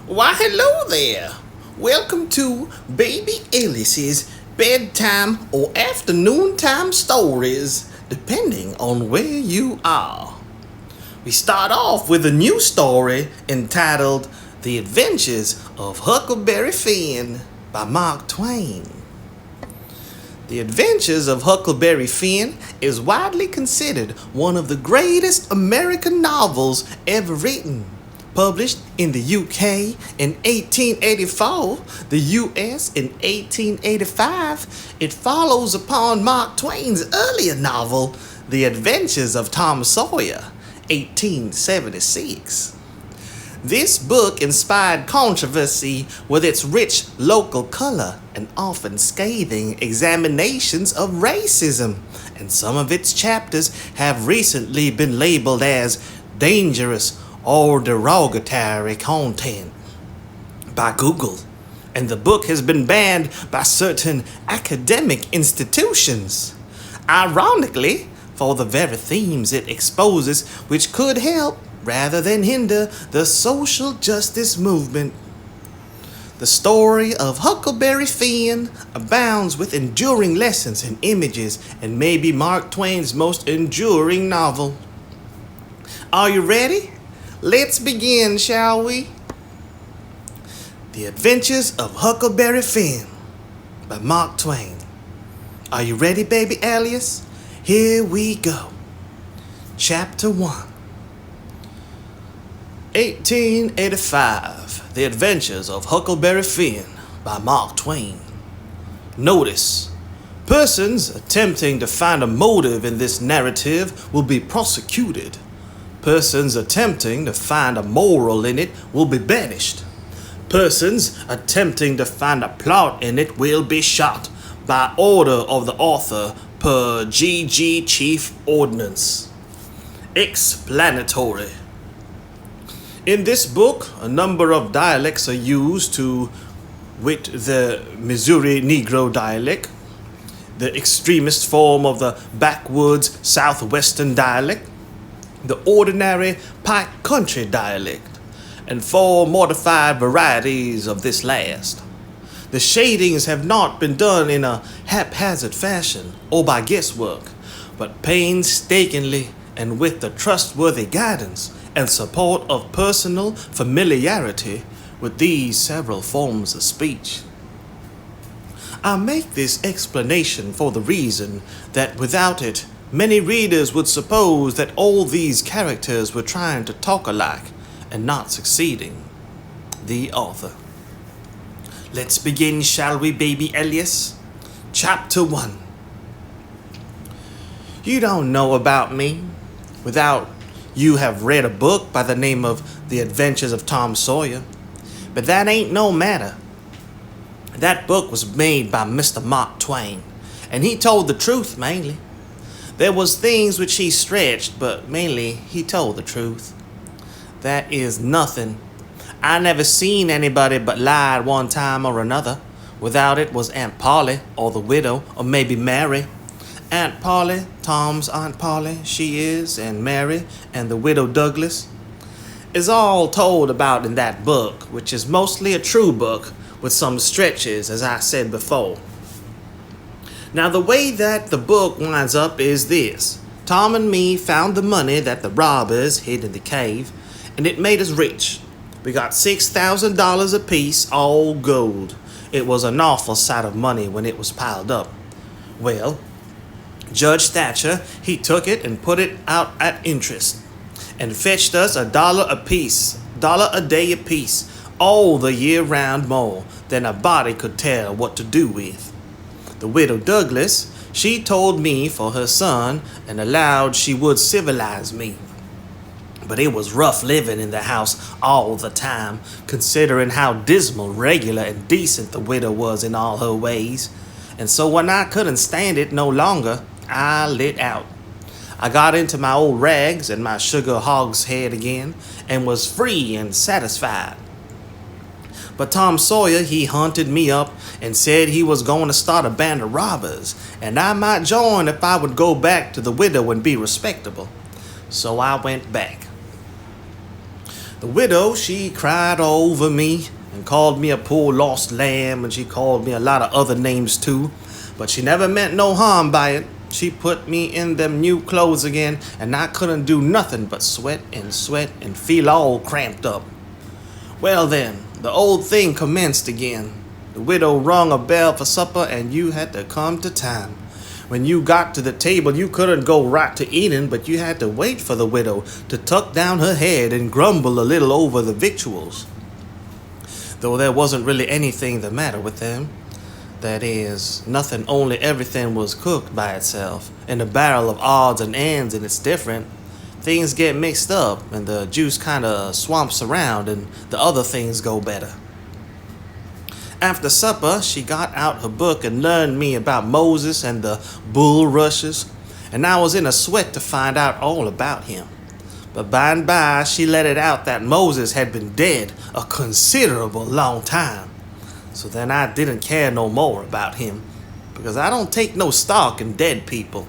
Why, hello there. Welcome to Baby Alice's bedtime or afternoon time stories, depending on where you are. We start off with a new story entitled The Adventures of Huckleberry Finn by Mark Twain. The Adventures of Huckleberry Finn is widely considered one of the greatest American novels ever written. Published in the UK in 1884, the US in 1885, it follows upon Mark Twain's earlier novel, The Adventures of Tom Sawyer, 1876. This book inspired controversy with its rich local color and often scathing examinations of racism, and some of its chapters have recently been labeled as dangerous or derogatory content by Google, and the book has been banned by certain academic institutions. Ironically, for the very themes it exposes, which could help rather than hinder the social justice movement. The story of Huckleberry Finn abounds with enduring lessons and images, and may be Mark Twain's most enduring novel. Are you ready? Let's begin, shall we? The Adventures of Huckleberry Finn by Mark Twain. Are you ready, baby Alice? Here we go. Chapter 1. 1885. The Adventures of Huckleberry Finn by Mark Twain. Notice: persons attempting to find a motive in this narrative will be prosecuted. Persons attempting to find a moral in it will be banished. Persons attempting to find a plot in it will be shot by order of the author per G.G. Chief Ordnance. Explanatory. In this book, a number of dialects are used, to wit the Missouri Negro dialect, the extremist form of the backwoods Southwestern dialect, the ordinary Pike Country dialect, and 4 modified varieties of this last. The shadings have not been done in a haphazard fashion or by guesswork, but painstakingly and with the trustworthy guidance and support of personal familiarity with these several forms of speech. I make this explanation for the reason that without it, many readers would suppose that all these characters were trying to talk alike and not succeeding. The author. Let's begin, shall we, baby Elias? Chapter 1. You don't know about me without you have read a book by the name of The Adventures of Tom Sawyer, but that ain't no matter. That book was made by Mr. Mark Twain, and he told the truth mainly. There was things which he stretched, but mainly he told the truth. That is nothing. I never seen anybody but lied one time or another. Without it was Aunt Polly, or the widow, or maybe Mary. Aunt Polly, Tom's Aunt Polly, she is, and Mary, and the widow Douglas, is all told about in that book, which is mostly a true book, with some stretches, as I said before. Now, the way that the book winds up is this. Tom and me found the money that the robbers hid in the cave, and it made us rich. We got $6,000 apiece, all gold. It was an awful sight of money when it was piled up. Well, Judge Thatcher, he took it and put it out at interest, and fetched us $1 apiece, $1 a day apiece, all the year round, more than a body could tell what to do with. The widow Douglas, she told me for her son and allowed she would civilize me. But it was rough living in the house all the time, considering how dismal, regular, and decent the widow was in all her ways. And so when I couldn't stand it no longer, I lit out. I got into my old rags and my sugar hogshead again, and was free and satisfied. But Tom Sawyer, he hunted me up and said he was going to start a band of robbers, and I might join if I would go back to the widow and be respectable. So I went back. The widow, she cried all over me and called me a poor lost lamb, and she called me a lot of other names too, but she never meant no harm by it. She put me in them new clothes again, and I couldn't do nothing but sweat and feel all cramped up. Well then, the old thing commenced again. The widow rung a bell for supper, and you had to come to time. When you got to the table, you couldn't go right to eating, but you had to wait for the widow to tuck down her head and grumble a little over the victuals. Though there wasn't really anything the matter with them. That is, nothing, only everything was cooked by itself, in a barrel of odds and ends, and it's different. Things get mixed up, and the juice kinda swamps around, and the other things go better. After supper, she got out her book and learned me about Moses and the bulrushes, and I was in a sweat to find out all about him. But by and by, she let it out that Moses had been dead a considerable long time. So then I didn't care no more about him, because I don't take no stock in dead people.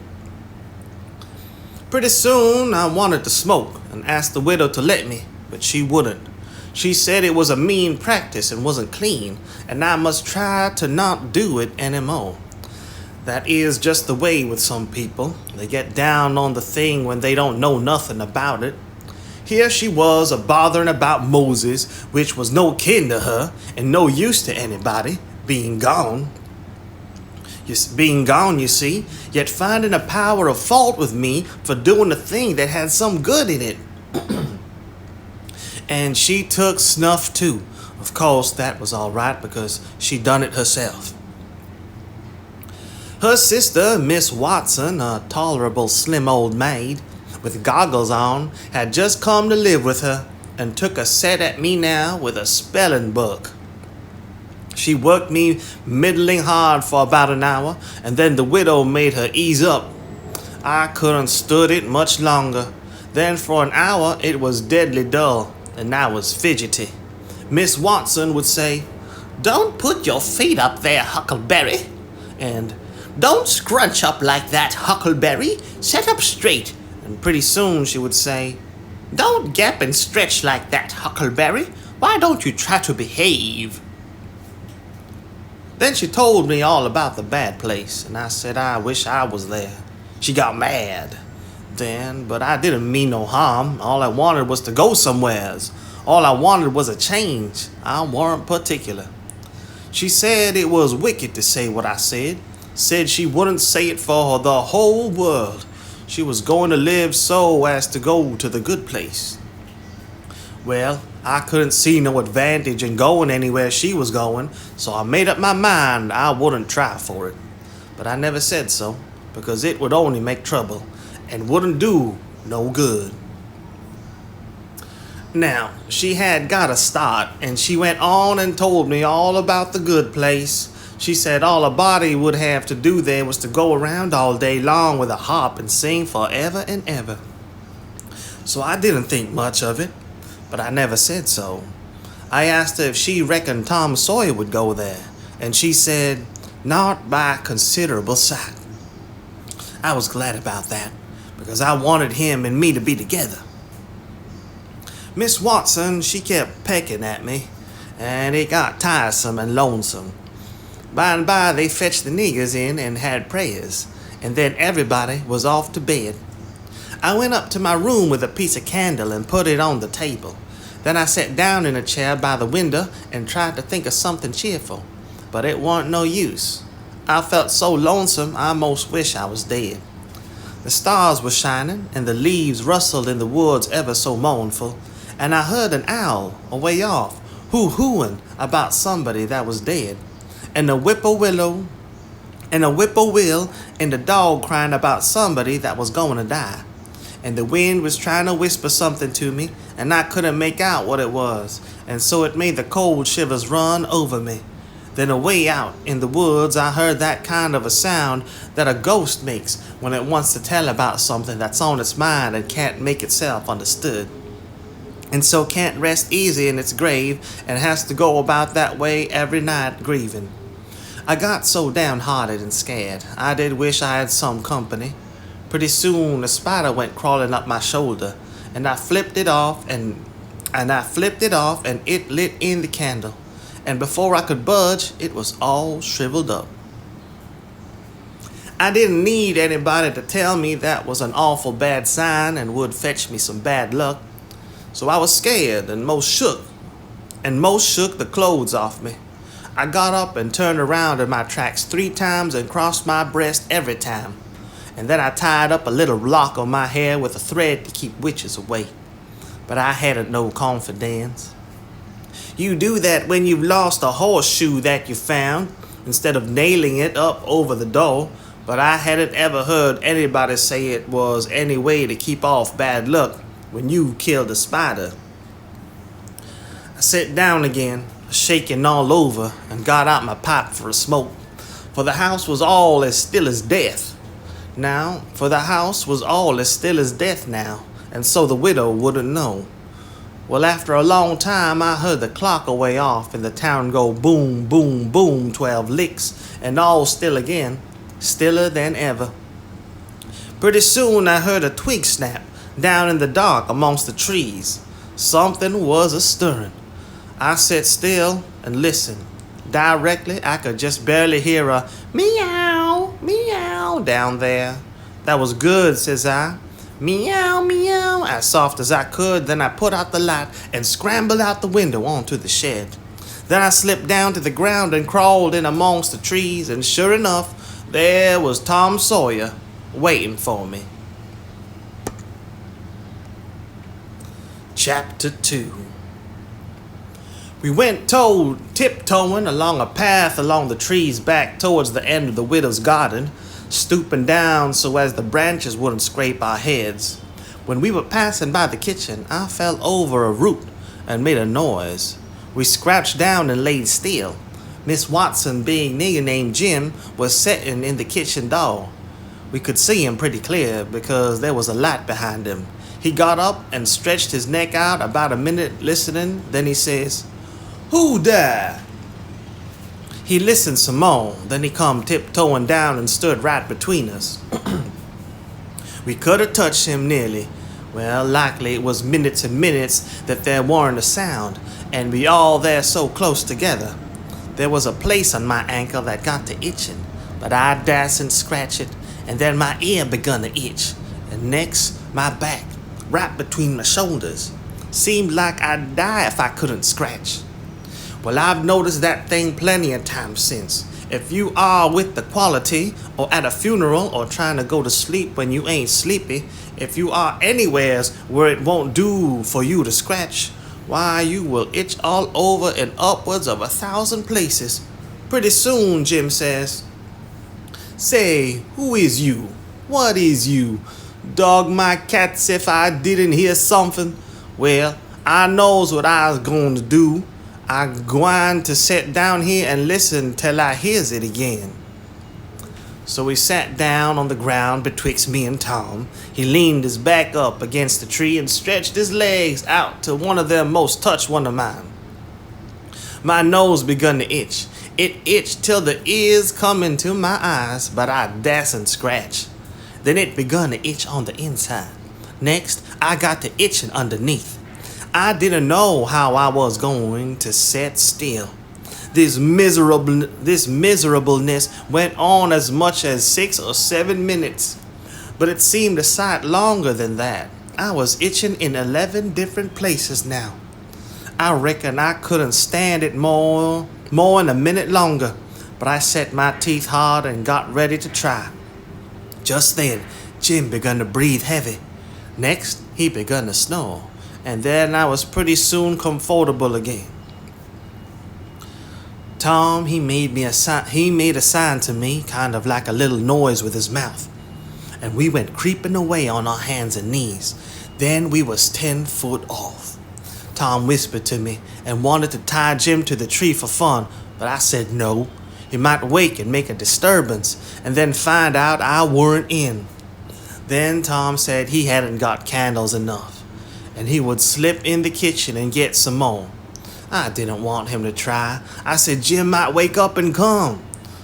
Pretty soon, I wanted to smoke and asked the widow to let me, but she wouldn't. She said it was a mean practice and wasn't clean, and I must try to not do it anymore. That is just the way with some people. They get down on the thing when they don't know nothing about it. Here she was a-bothering about Moses, which was no kin to her and no use to anybody, being gone, you see, yet finding a power of fault with me for doing a thing that had some good in it. And she took snuff too. Of course, that was all right because she done it herself. Her sister, Miss Watson, a tolerable slim old maid with goggles on, had just come to live with her and took a set at me now with a spelling book. She worked me middling hard for about an hour, and then the widow made her ease up. I couldn't stood it much longer. Then for an hour it was deadly dull, and I was fidgety. Miss Watson would say, "Don't put your feet up there, Huckleberry," and "Don't scrunch up like that, Huckleberry. Set up straight." And pretty soon she would say, "Don't gap and stretch like that, Huckleberry. Why don't you try to behave?" Then she told me all about the bad place, and I said I wish I was there. She got mad then, but I didn't mean no harm. All I wanted was to go somewheres. All I wanted was a change. I weren't particular. She said it was wicked to say what I said. Said she wouldn't say it for the whole world. She was going to live so as to go to the good place. Well, I couldn't see no advantage in going anywhere she was going, so I made up my mind I wouldn't try for it. But I never said so, because it would only make trouble and wouldn't do no good. Now, she had got a start, and she went on and told me all about the good place. She said all a body would have to do there was to go around all day long with a harp and sing forever and ever. So I didn't think much of it, but I never said so. I asked her if she reckoned Tom Sawyer would go there, and she said, "Not by a considerable sight." I was glad about that, because I wanted him and me to be together. Miss Watson, she kept pecking at me, and it got tiresome and lonesome. By and by, they fetched the niggers in and had prayers, and then everybody was off to bed. I went up to my room with a piece of candle and put it on the table. Then I sat down in a chair by the window and tried to think of something cheerful, but it warn't no use. I felt so lonesome I most wish I was dead. The stars were shining, and the leaves rustled in the woods ever so mournful, and I heard an owl away off hoo-hooing about somebody that was dead, and a whippoorwill and a dog crying about somebody that was going to die. And the wind was trying to whisper something to me, and I couldn't make out what it was, and so it made the cold shivers run over me. Then away out in the woods, I heard that kind of a sound that a ghost makes when it wants to tell about something that's on its mind and can't make itself understood, and so can't rest easy in its grave and has to go about that way every night grieving. I got so downhearted and scared, I did wish I had some company. Pretty soon a spider went crawling up my shoulder, and I flipped it off and and I flipped it off and it lit in the candle. And before I could budge, it was all shriveled up. I didn't need anybody to tell me that was an awful bad sign and would fetch me some bad luck. So I was scared and most shook the clothes off me. I got up and turned around in my tracks 3 times and crossed my breast every time. And then I tied up a little lock on my hair with a thread to keep witches away. But I hadn't no confidence. You do that when you've lost a horseshoe that you found, instead of nailing it up over the door. But I hadn't ever heard anybody say it was any way to keep off bad luck when you killed a spider. I sat down again, shaking all over, and got out my pipe for a smoke. For the house was all as still as death now, and so the widow wouldn't know. Well, after a long time, I heard the clock away off and the town go boom, boom, boom, 12 licks, and all still again, stiller than ever. Pretty soon I heard a twig snap down in the dark amongst the trees. Something was a-stirring. I sat still and listened. Directly, I could just barely hear a meow, meow down there. That was good, says I. Meow, meow, as soft as I could. Then I put out the light and scrambled out the window onto the shed. Then I slipped down to the ground and crawled in amongst the trees, and sure enough, there was Tom Sawyer waiting for me. Chapter 2. We went tiptoeing along a path along the trees back towards the end of the widow's garden, stooping down so as the branches wouldn't scrape our heads. When we were passing by the kitchen, I fell over a root and made a noise. We crouched down and laid still. Miss Watson, being nigger named Jim, was sitting in the kitchen door. We could see him pretty clear because there was a light behind him. He got up and stretched his neck out about a minute listening. Then he says, "Who there?" He listened some more. Then he come tiptoeing down and stood right between us. We could have touched him nearly. Well, likely it was minutes and minutes that there weren't a sound, and we all there so close together. There was a place on my ankle that got to itching, but I dasn't scratch it, and then my ear begun to itch, and next my back, right between my shoulders. Seemed like I'd die if I couldn't scratch. Well, I've noticed that thing plenty of times since. If you are with the quality, or at a funeral, or trying to go to sleep when you ain't sleepy, if you are anywheres where it won't do for you to scratch, why, you will itch all over in upwards of 1,000 places. Pretty soon, Jim says, "Say, who is you? What is you? Dog my cats if I didn't hear something. Well, I knows what I was going to do. I'm going to sit down here and listen till I hears it again." So he sat down on the ground betwixt me and Tom. He leaned his back up against the tree and stretched his legs out till one of them most touched one of mine. My nose begun to itch. It itched till the ears come into my eyes, but I dasn't scratch. Then it begun to itch on the inside. Next, I got to itching underneath. I didn't know how I was going to sit still. This miserableness went on as much as 6 or 7 minutes, but it seemed a sight longer than that. I was itching in 11 different places now. I reckon I couldn't stand it more than a minute longer, but I set my teeth hard and got ready to try. Just then, Jim begun to breathe heavy. Next, he begun to snore, and then I was pretty soon comfortable again. Tom, he made a sign to me, kind of like a little noise with his mouth, and we went creeping away on our hands and knees. Then we was 10 foot off. Tom whispered to me and wanted to tie Jim to the tree for fun, but I said no. He might wake and make a disturbance, and then find out I weren't in. Then Tom said he hadn't got candles enough, and he would slip in the kitchen and get some more. I didn't want him to try. I said Jim might wake up and come,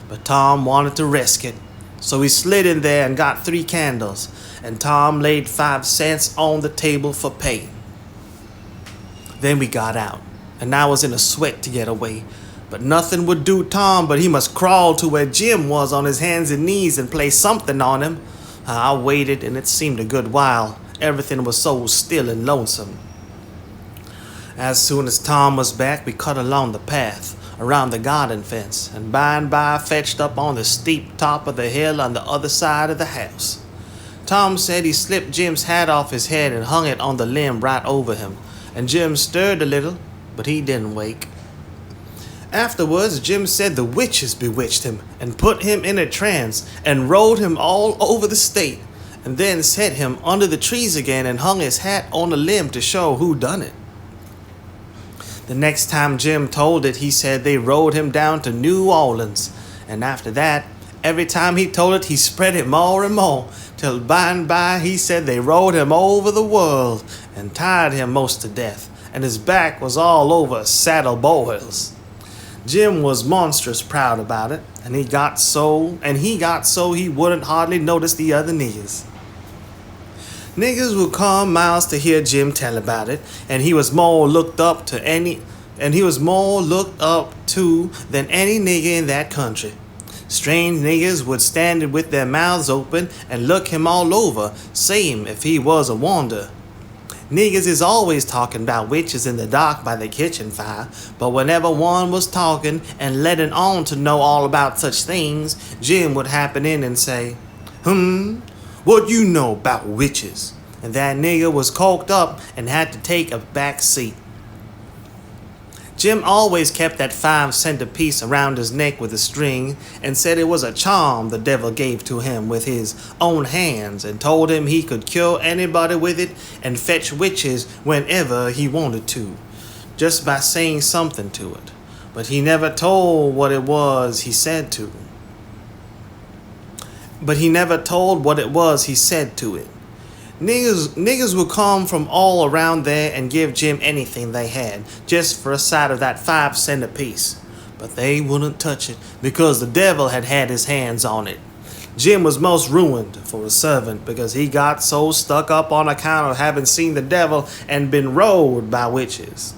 but Tom wanted to risk it. So he slid in there and got 3 candles, and Tom laid 5 cents on the table for pay. Then we got out, and I was in a sweat to get away. But nothing would do Tom, but he must crawl to where Jim was on his hands and knees and play something on him. I waited, and it seemed a good while. Everything was so still and lonesome. As soon as Tom was back, we cut along the path around the garden fence, and by and by fetched up on the steep top of the hill on the other side of the house. Tom said he slipped Jim's hat off his head and hung it on the limb right over him, and Jim stirred a little, but he didn't wake. Afterwards, Jim said the witches bewitched him and put him in a trance and rode him all over the state, and then set him under the trees again and hung his hat on a limb to show who done it. The next time Jim told it, he said they rode him down to New Orleans, and after that, every time he told it, he spread it more and more, till by and by he said they rode him over the world and tired him most to death, and his back was all over saddle boils. Jim was monstrous proud about it, and he got so he wouldn't hardly notice the other niggers. Niggers would come miles to hear Jim tell about it, and he was more looked up to than any nigger in that country. Strange niggers would stand with their mouths open and look him all over, same if he was a wonder. Niggers is always talking about witches in the dark by the kitchen fire, but whenever one was talking and letting on to know all about such things, Jim would happen in and say, "What you know about witches?" And that nigger was coked up and had to take a back seat. Jim always kept that 5-cent piece around his neck with a string, and said it was a charm the devil gave to him with his own hands, and told him he could cure anybody with it and fetch witches whenever he wanted to, just by saying something to it. But he never told what it was he said to it. Niggers would come from all around there and give Jim anything they had, just for a sight of that 5-cent apiece. But they wouldn't touch it, because the devil had his hands on it. Jim was most ruined for a servant, because he got so stuck up on account of having seen the devil and been rode by witches.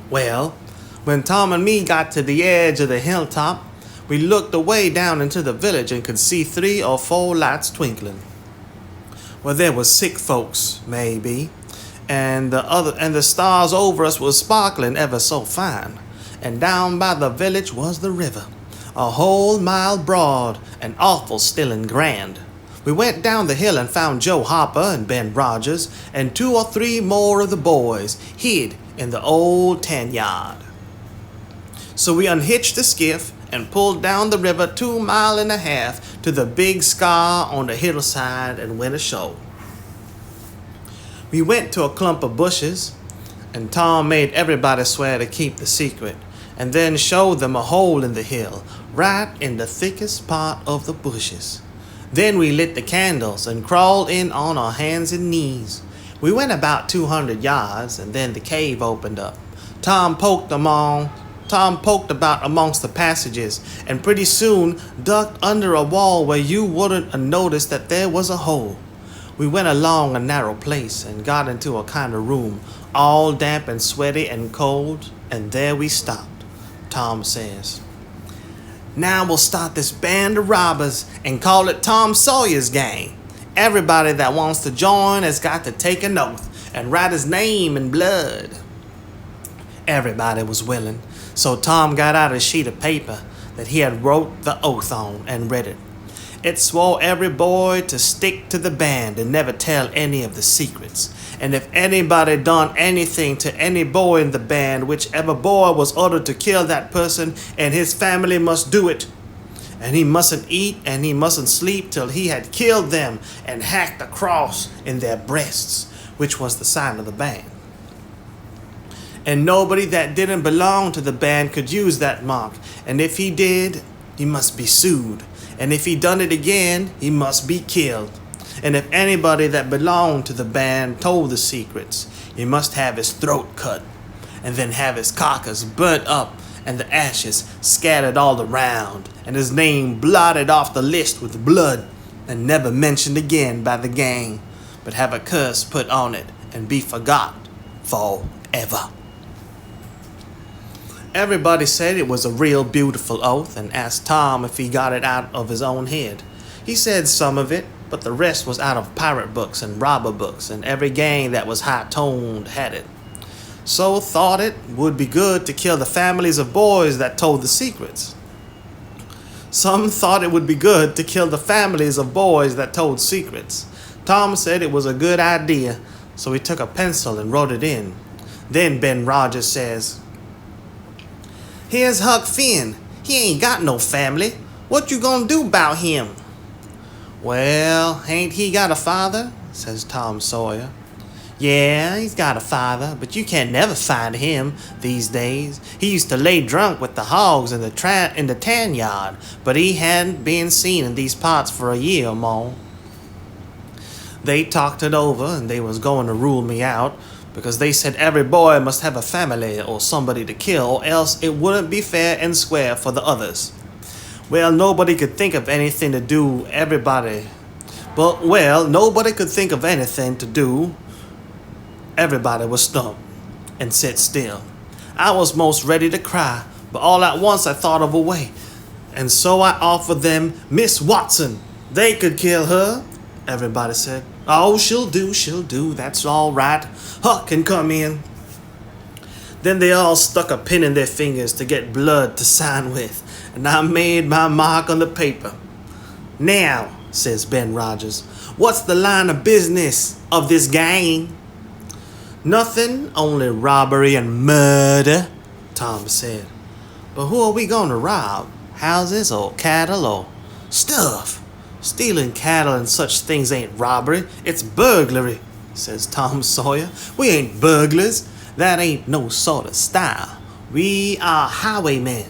Well, when Tom and me got to the edge of the hilltop, we looked away down into the village and could see 3 or 4 lights twinkling. Well, there was sick folks, maybe, and the stars over us was sparkling ever so fine. And down by the village was the river, a whole mile broad and awful still and grand. We went down the hill and found Joe Harper and Ben Rogers and 2 or 3 more of the boys hid in the old tan yard. So we unhitched the skiff and pulled down the river 2.5 miles to the big scar on the hillside and went ashore. We went to a clump of bushes, and Tom made everybody swear to keep the secret, and then showed them a hole in the hill, right in the thickest part of the bushes. Then we lit the candles and crawled in on our hands and knees. We went about 200 yards, and then the cave opened up. Tom poked about amongst the passages, and pretty soon ducked under a wall where you wouldn't have noticed that there was a hole. We went along a narrow place and got into a kind of room, all damp and sweaty and cold, and there we stopped. Tom says, "Now we'll start this band of robbers and call it Tom Sawyer's gang. Everybody that wants to join has got to take an oath and write his name in blood." Everybody was willing. So Tom got out a sheet of paper that he had wrote the oath on and read it. It swore every boy to stick to the band and never tell any of the secrets. And if anybody done anything to any boy in the band, whichever boy was ordered to kill that person, and his family must do it. And he mustn't eat and he mustn't sleep till he had killed them and hacked a cross in their breasts, which was the sign of the band. And nobody that didn't belong to the band could use that mark. And if he did, he must be sued. And if he done it again, he must be killed. And if anybody that belonged to the band told the secrets, he must have his throat cut, and then have his carcass burnt up, and the ashes scattered all around, and his name blotted off the list with blood, and never mentioned again by the gang, but have a curse put on it, and be forgot forever. Everybody said it was a real beautiful oath and asked Tom if he got it out of his own head. He said some of it, but the rest was out of pirate books and robber books, and every gang that was high-toned had it. So thought it would be good to kill the families of boys that told the secrets. Some thought it would be good to kill the families of boys that told secrets. Tom said it was a good idea, so he took a pencil and wrote it in. Then Ben Rogers says, "Here's Huck Finn. He ain't got no family. What you gonna do 'bout him?" "Well, ain't he got a father?" says Tom Sawyer. "Yeah, he's got a father, but you can never find him these days. He used to lay drunk with the hogs in the tan yard, but he hadn't been seen in these parts for a year or more." They talked it over, and they was going to rule me out, because they said every boy must have a family or somebody to kill, or else it wouldn't be fair and square for the others. Well, nobody could think of anything to do. Nobody could think of anything to do. Everybody was stumped and sat still. I was most ready to cry, but all at once I thought of a way. And so I offered them Miss Watson. They could kill her. Everybody said, "Oh, she'll do, that's all right. Huck can come in." Then they all stuck a pin in their fingers to get blood to sign with, and I made my mark on the paper. "Now," says Ben Rogers, "what's the line of business of this gang?" "Nothing, only robbery and murder," Tom said. "But who are we going to rob? Houses or cattle or stuff? Stealing cattle and such things ain't robbery, it's burglary," says Tom Sawyer. "We ain't burglars. That ain't no sort of style. We are highwaymen.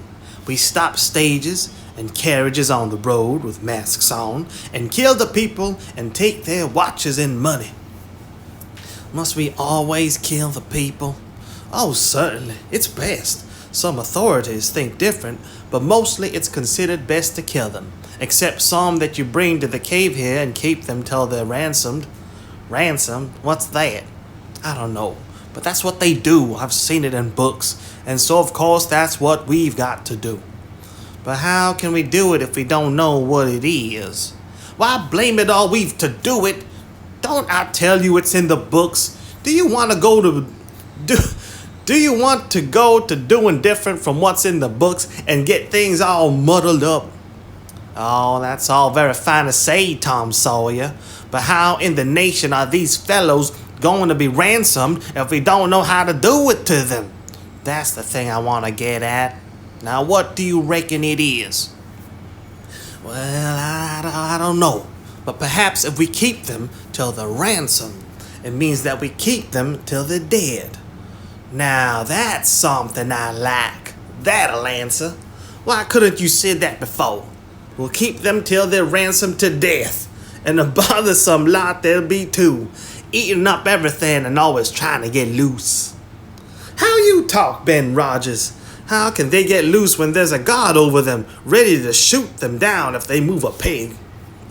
We stop stages and carriages on the road with masks on and kill the people and take their watches and money." "Must we always kill the people?" "Oh, certainly. It's best. Some authorities think different, but mostly it's considered best to kill them, except some that you bring to the cave here and keep them till they're ransomed." "Ransomed? What's that?" "I don't know, but that's what they do. I've seen it in books, and so of course that's what we've got to do." "But how can we do it if we don't know what it is?" "Why, blame it all, we've to do it. Don't I tell you it's in the books? Do you want to go to doing different from what's in the books and get things all muddled up?" "Oh, that's all very fine to say, Tom Sawyer, but how in the nation are these fellows going to be ransomed if we don't know how to do it to them? That's the thing I want to get at. Now, what do you reckon it is?" "Well, I don't know, but perhaps if we keep them till they're ransomed, it means that we keep them till they're dead." "Now, that's something I like. That'll answer. Why couldn't you say that before? We'll keep them till they're ransomed to death, and a bothersome lot they'll be too, eating up everything and always trying to get loose." "How you talk, Ben Rogers? How can they get loose when there's a guard over them, ready to shoot them down if they move a peg?"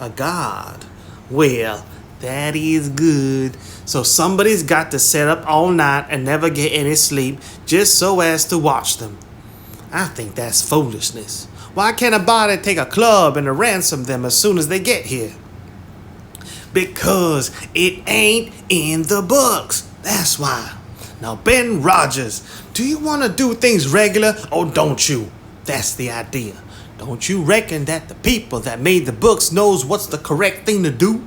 "A guard? Well, that is good. So somebody's got to sit up all night and never get any sleep just so as to watch them. I think that's foolishness. Why can't a body take a club and ransom them as soon as they get here?" "Because it ain't in the books. That's why. Now, Ben Rogers, do you want to do things regular or don't you? That's the idea. Don't you reckon that the people that made the books knows what's the correct thing to do?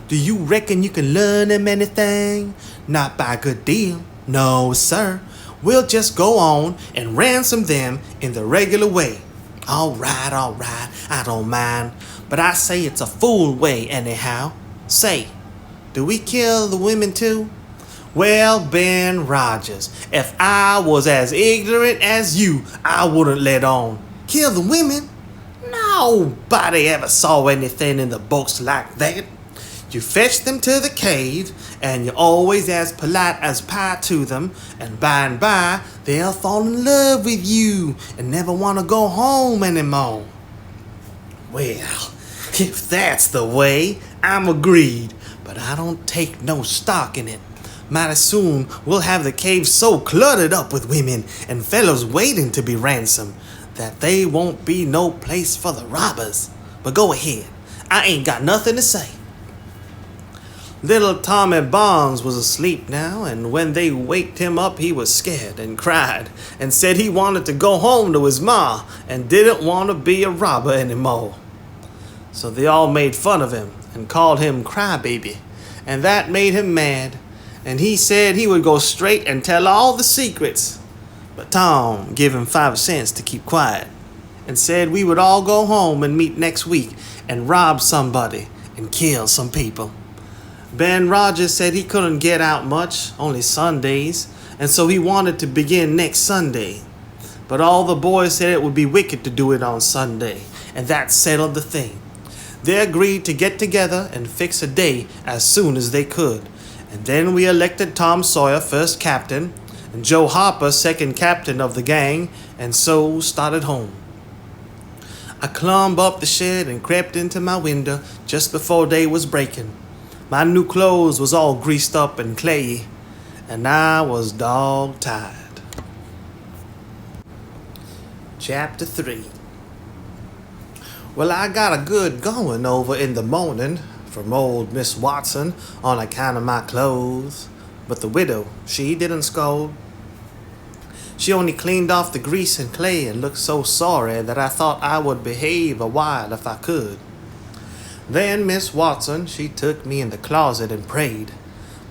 Do you reckon you can learn them anything? Not by a good deal. No, sir. We'll just go on and ransom them in the regular way." All right, I don't mind. But I say it's a fool way anyhow. Say, do we kill the women too? "Well, Ben Rogers, if I was as ignorant as you, I wouldn't let on." "Kill the women? Nobody ever saw anything in the books like that. You fetch them to the cave, and you're always as polite as pie to them, and by they'll fall in love with you and never want to go home anymore." "Well, if that's the way, I'm agreed, but I don't take no stock in it. Mighty soon we'll have the cave so cluttered up with women and fellows waiting to be ransomed that they won't be no place for the robbers. But go ahead, I ain't got nothing to say. Little Tommy Barnes was asleep now, and when they waked him up he was scared and cried and said he wanted to go home to his ma and didn't want to be a robber anymore. So they all made fun of him and called him Crybaby, and that made him mad, and he said he would go straight and tell all the secrets. But Tom gave him 5 cents to keep quiet and said we would all go home and meet next week and rob somebody and kill some people. Ben Rogers said he couldn't get out much, only Sundays, and so he wanted to begin next Sunday. But all the boys said it would be wicked to do it on Sunday, and that settled the thing. They agreed to get together and fix a day as soon as they could, and then we elected Tom Sawyer first captain, and Joe Harper second captain of the gang, and so started home. I climbed up the shed and crept into my window just before day was breaking. My new clothes was all greased up and clayey, and I was dog tired. Chapter 3. Well, I got a good going over in the morning from old Miss Watson on account of my clothes, but the widow, she didn't scold. She only cleaned off the grease and clay and looked so sorry that I thought I would behave a while if I could. Then Miss Watson, she took me in the closet and prayed,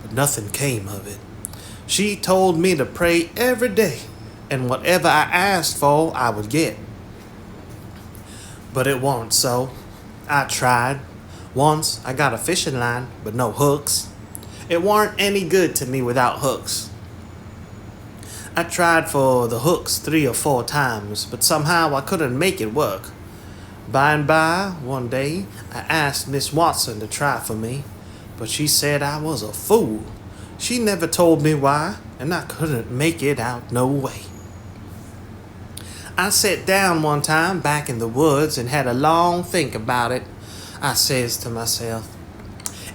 but nothing came of it. She told me to pray every day, and whatever I asked for, I would get. But it wasn't so. I tried. Once I got a fishing line, but no hooks. It weren't any good to me without hooks. I tried for the hooks 3 or 4 times, but somehow I couldn't make it work. By and by, one day, I asked Miss Watson to try for me, but she said I was a fool. She never told me why, and I couldn't make it out no way. I sat down one time back in the woods and had a long think about it. I says to myself,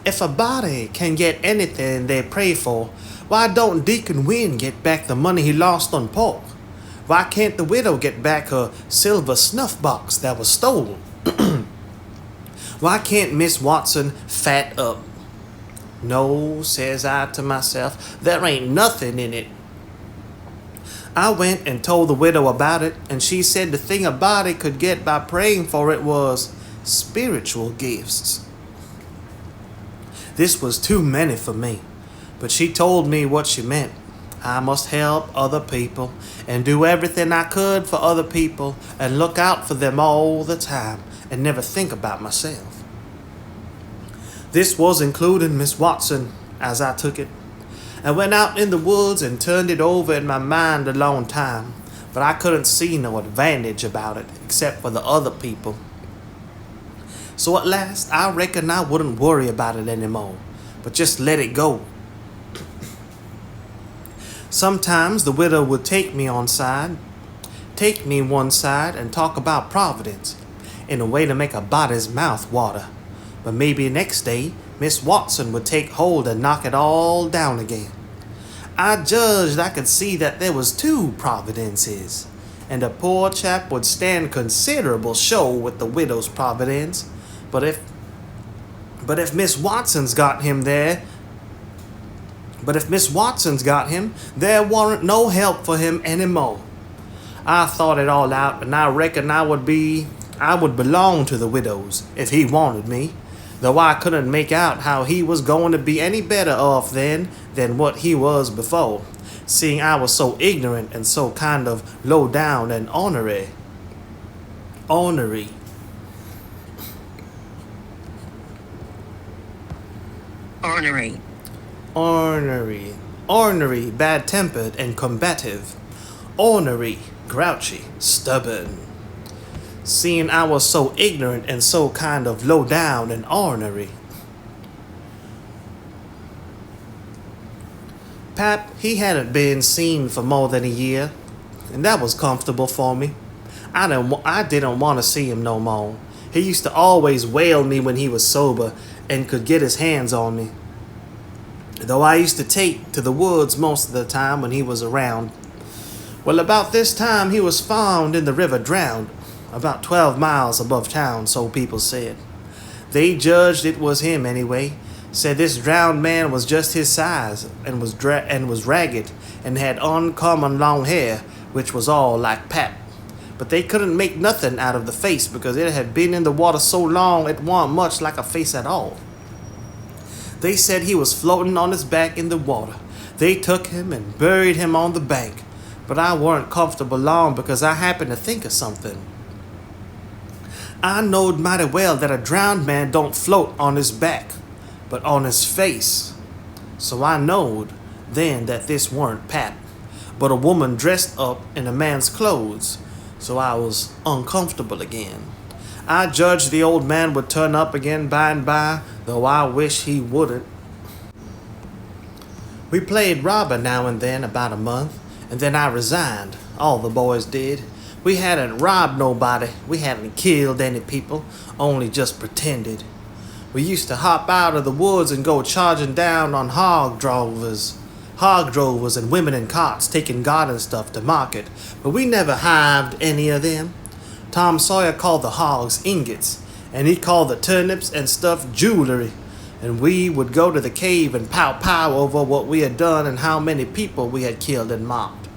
if a body can get anything they pray for, why don't Deacon Wynn get back the money he lost on pork? Why can't the widow get back her silver snuff box that was stolen? Why can't Miss Watson fat up? No, says I to myself, there ain't nothing in it. I went and told the widow about it, and she said the thing a body could get by praying for it was spiritual gifts. This was too many for me, but she told me what she meant. I must help other people and do everything I could for other people and look out for them all the time and never think about myself. This was including Miss Watson, as I took it. I went out in the woods and turned it over in my mind a long time, but I couldn't see no advantage about it except for the other people. So at last I reckoned I wouldn't worry about it anymore, but just let it go. Sometimes the widow would take me one side and talk about providence in a way to make a body's mouth water. But maybe next day, Miss Watson would take hold and knock it all down again. I judged I could see that there was 2 providences, and the poor chap would stand considerable show with the widow's providence. But if Miss Watson's got him, there warn't no help for him anymore. I thought it all out, and I reckoned I would belong to the widow's if he wanted me, though I couldn't make out how he was going to be any better off then than what he was before, seeing I was so ignorant and so kind of low down and ornery. Ornery, bad-tempered and combative. Ornery, grouchy, stubborn. Seeing I was so ignorant and so kind of low down and ornery. Pap, he hadn't been seen for more than a year, and that was comfortable for me. I didn't want to see him no more. He used to always whale me when he was sober and could get his hands on me. though I used to take to the woods most of the time when he was around. Well, about this time he was found in the river drowned, about 12 miles above town, so people said. They judged it was him anyway, said this drowned man was just his size and was ragged and had uncommon long hair, which was all like Pap. But they couldn't make nothing out of the face because it had been in the water so long it wasn't much like a face at all. They said he was floating on his back in the water. They took him and buried him on the bank, but I weren't comfortable long because I happened to think of something. I knowed mighty well that a drowned man don't float on his back, but on his face. So I knowed then that this weren't Pap, but a woman dressed up in a man's clothes. So I was uncomfortable again. I judged the old man would turn up again by and by, though I wish he wouldn't. We played robber now and then about a month, and then I resigned. All the boys did. We hadn't robbed nobody. We hadn't killed any people, only just pretended. We used to hop out of the woods and go charging down on hog drovers and women in carts taking garden stuff to market, but we never hived any of them. Tom Sawyer called the hogs ingots, and he called the turnips and stuff jewelry, and we would go to the cave and pow over what we had done and how many people we had killed and mocked.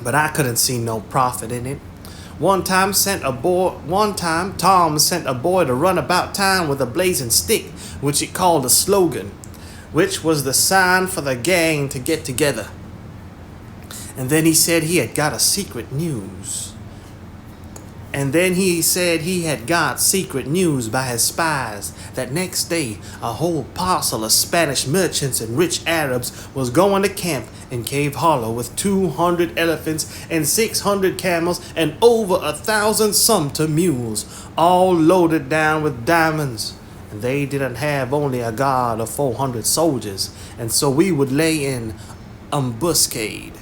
But I couldn't see no profit in it. One time Tom sent a boy to run about town with a blazing stick, which he called a slogan, which was the sign for the gang to get together. And then he said he had got secret news by his spies that next day a whole parcel of Spanish merchants and rich Arabs was going to camp in Cave Hollow with 200 elephants and 600 camels and over 1,000 sumpter mules, all loaded down with diamonds. And they didn't have only a guard of 400 soldiers, and so we would lay in ambuscade.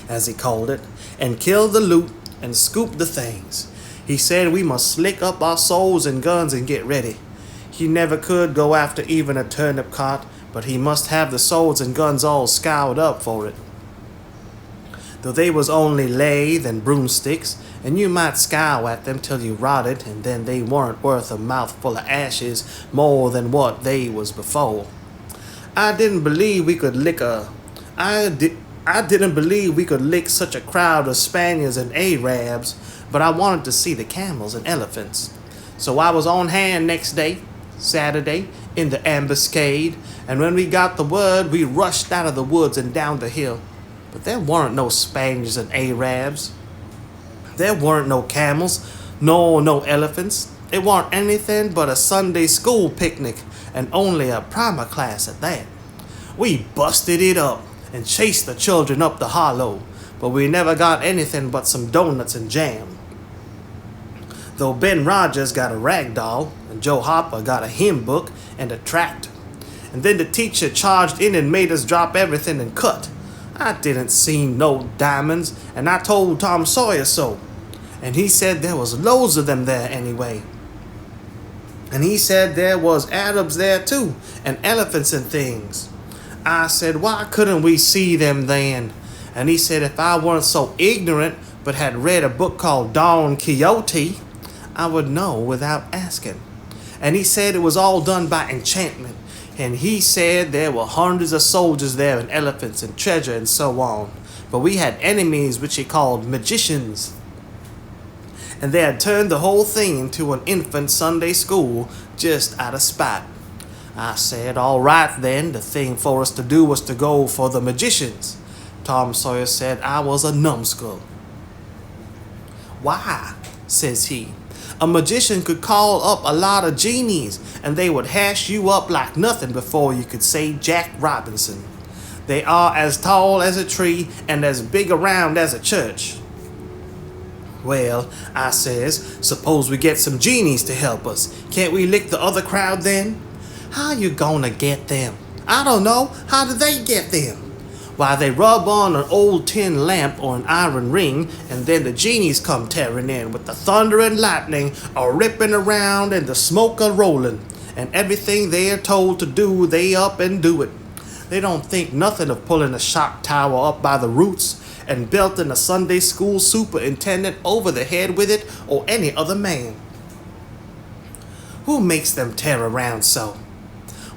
As he called it, and kill the loot and scoop the things. He said we must slick up our souls and guns and get ready. He never could go after even a turnip cart, but he must have the swords and guns all scoured up for it. Though they was only lathe and broomsticks, and you might scour at them till you rotted, and then they weren't worth a mouthful of ashes more than what they was before. I didn't believe we could lick such a crowd of Spaniards and Arabs, but I wanted to see the camels and elephants. So I was on hand next day, Saturday, in the ambuscade, and when we got the word, we rushed out of the woods and down the hill. But there weren't no Spaniards and Arabs. There weren't no camels, nor no elephants. It weren't anything but a Sunday school picnic, and only a primer class at that. We busted it up and chased the children up the hollow, but we never got anything but some donuts and jam. Though Ben Rogers got a rag doll, and Joe Hopper got a hymn book and a tractor. And then the teacher charged in and made us drop everything and cut. I didn't see no diamonds, and I told Tom Sawyer so. And he said there was loads of them there anyway. And he said there was Arabs there too, and elephants and things. I said, why couldn't we see them then? And he said if I weren't so ignorant but had read a book called Don Quixote, I would know without asking. And he said it was all done by enchantment. And he said there were hundreds of soldiers there and elephants and treasure and so on. But we had enemies which he called magicians. And they had turned the whole thing into an infant Sunday school just out of spite. I said, all right then, the thing for us to do was to go for the magicians. Tom Sawyer said I was a numbskull. Why? Says he. A magician could call up a lot of genies, and they would hash you up like nothing before you could say Jack Robinson. They are as tall as a tree and as big around as a church. Well, I says, suppose we get some genies to help us. Can't we lick the other crowd then? How you gonna get them? I don't know. How do they get them? Why, they rub on an old tin lamp or an iron ring, and then the genies come tearing in with the thunder and lightning a ripping around and the smoke a rolling. and everything they are told to do, they up and do it. They don't think nothing of pulling a shock tower up by the roots and belting a Sunday school superintendent over the head with it or any other man. Who makes them tear around so?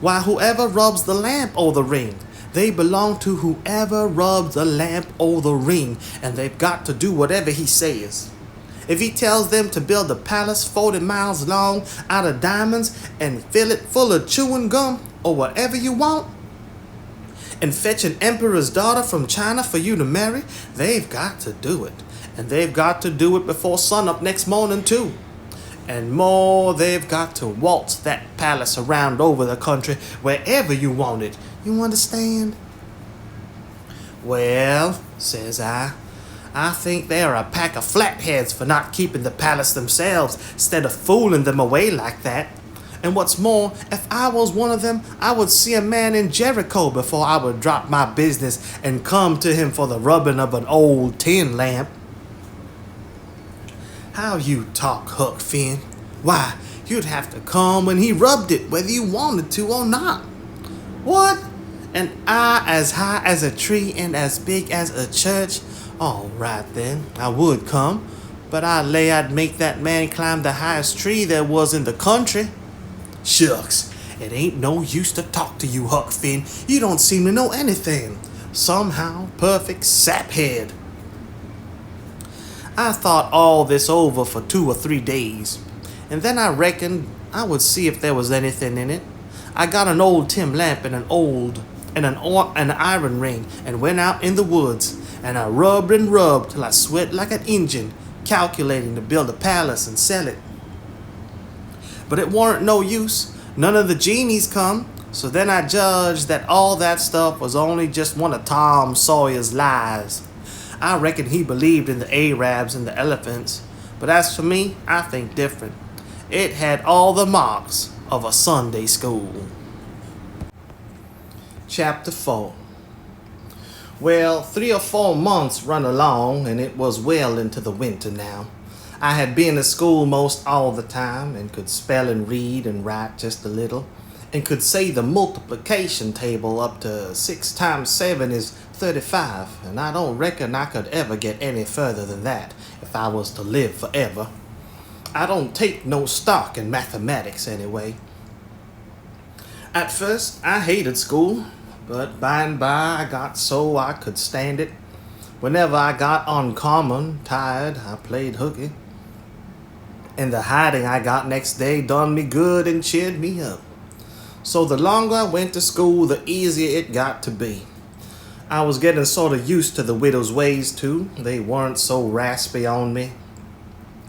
Why, whoever rubs the lamp or the ring. They belong to whoever rubs the lamp or the ring, and they've got to do whatever he says. If he tells them to build a palace 40 miles long out of diamonds and fill it full of chewing gum or whatever you want, and fetch an emperor's daughter from China for you to marry, they've got to do it. And they've got to do it before sunup next morning too. And more, they've got to waltz that palace around over the country wherever you want it. You understand? Well, says I think they're a pack of flatheads for not keeping the palace themselves instead of fooling them away like that. And what's more, if I was one of them, I would see a man in Jericho before I would drop my business and come to him for the rubbing of an old tin lamp. How you talk, Huck Finn. Why, you'd have to come when he rubbed it, whether you wanted to or not. What? An eye as high as a tree and as big as a church? All right then, I would come, but I lay I'd make that man climb the highest tree there was in the country. Shucks, it ain't no use to talk to you, Huck Finn. You don't seem to know anything. Somehow, perfect saphead. I thought all this over for 2 or 3 days, and then I reckoned I would see if there was anything in it. I got an old tin lamp and an iron ring and went out in the woods, and I rubbed and rubbed till I sweat like an Injun, calculating to build a palace and sell it. But it warn't no use. None of the genies come, so then I judged that all that stuff was only just one of Tom Sawyer's lies. I reckon he believed in the Arabs and the elephants, but as for me, I think different. It had all the marks of a Sunday school. Chapter 4. Well, 3 or 4 months run along, and it was well into the winter now. I had been at school most all the time, and could spell and read and write just a little, and could say the multiplication table up to 6 times 7 is 35, and I don't reckon I could ever get any further than that if I was to live forever. I don't take no stock in mathematics anyway. At first, I hated school, but by and by I got so I could stand it. Whenever I got uncommon tired, I played hooky. And the hiding I got next day done me good and cheered me up. So the longer I went to school, the easier it got to be. I was getting sort of used to the widow's ways too. They weren't so raspy on me.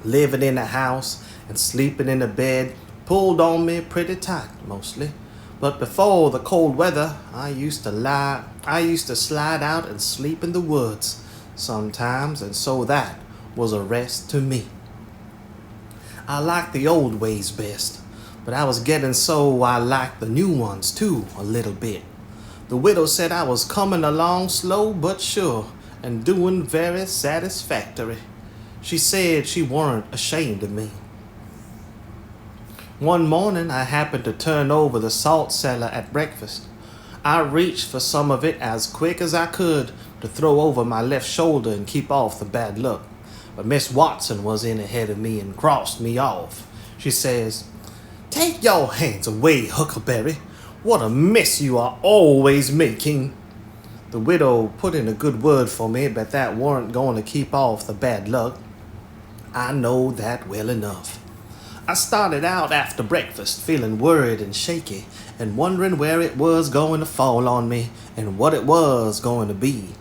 Living in a house and sleeping in a bed pulled on me pretty tight mostly. But before the cold weather, I used to slide out and sleep in the woods sometimes, and so that was a rest to me. I liked the old ways best, but I was getting so I liked the new ones too a little bit. The widow said I was coming along slow but sure and doing very satisfactory. She said she weren't ashamed of me. One morning I happened to turn over the salt cellar at breakfast. I reached for some of it as quick as I could to throw over my left shoulder and keep off the bad luck. But Miss Watson was in ahead of me and crossed me off. She says, "Take your hands away, Huckleberry. What a mess you are always making." The widow put in a good word for me, but that weren't going to keep off the bad luck. I know that well enough. I started out after breakfast feeling worried and shaky and wondering where it was going to fall on me and what it was going to be.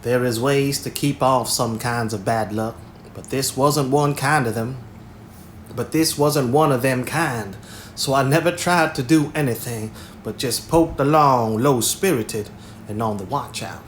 There is ways to keep off some kinds of bad luck, but this wasn't one of them kind, so I never tried to do anything but just poked along low-spirited and on the watch out.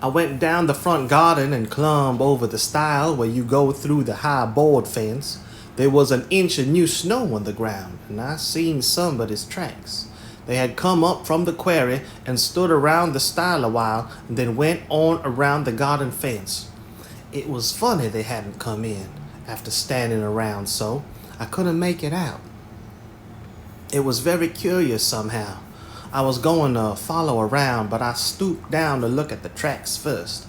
I went down the front garden and clumb over the stile where you go through the high board fence. There was an inch of new snow on the ground, and I seen somebody's tracks. They had come up from the quarry and stood around the stile a while, and then went on around the garden fence. It was funny they hadn't come in after standing around so. I couldn't make it out. It was very curious somehow. I was going to follow around, but I stooped down to look at the tracks first.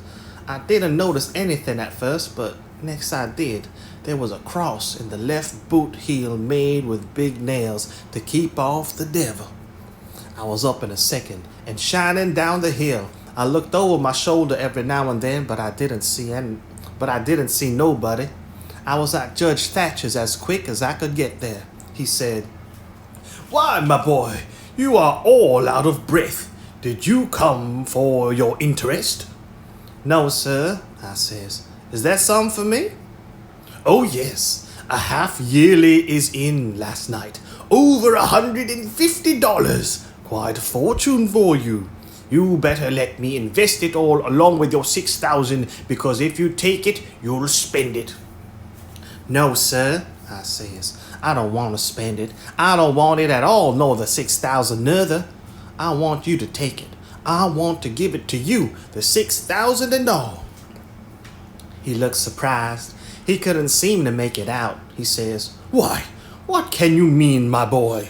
I didn't notice anything at first, but next I did. There was a cross in the left boot heel made with big nails to keep off the devil. I was up in a second and shining down the hill. I looked over my shoulder every now and then, but I didn't see nobody. I was at Judge Thatcher's as quick as I could get there. He said, "Why, my boy, you are all out of breath. Did you come for your interest?" "No, sir," I says. "Is that some for me?" "Oh, yes. A half yearly is in last night. Over $150. Quite a fortune for you. You better let me invest it all along with your 6,000, because if you take it, you'll spend it." "No, sir," I says. "I don't want to spend it. I don't want it at all, nor the 6,000 neither. I want you to take it. I want to give it to you, the 6,000 and all." He looked surprised. He couldn't seem to make it out. He says, "Why, what can you mean, my boy?"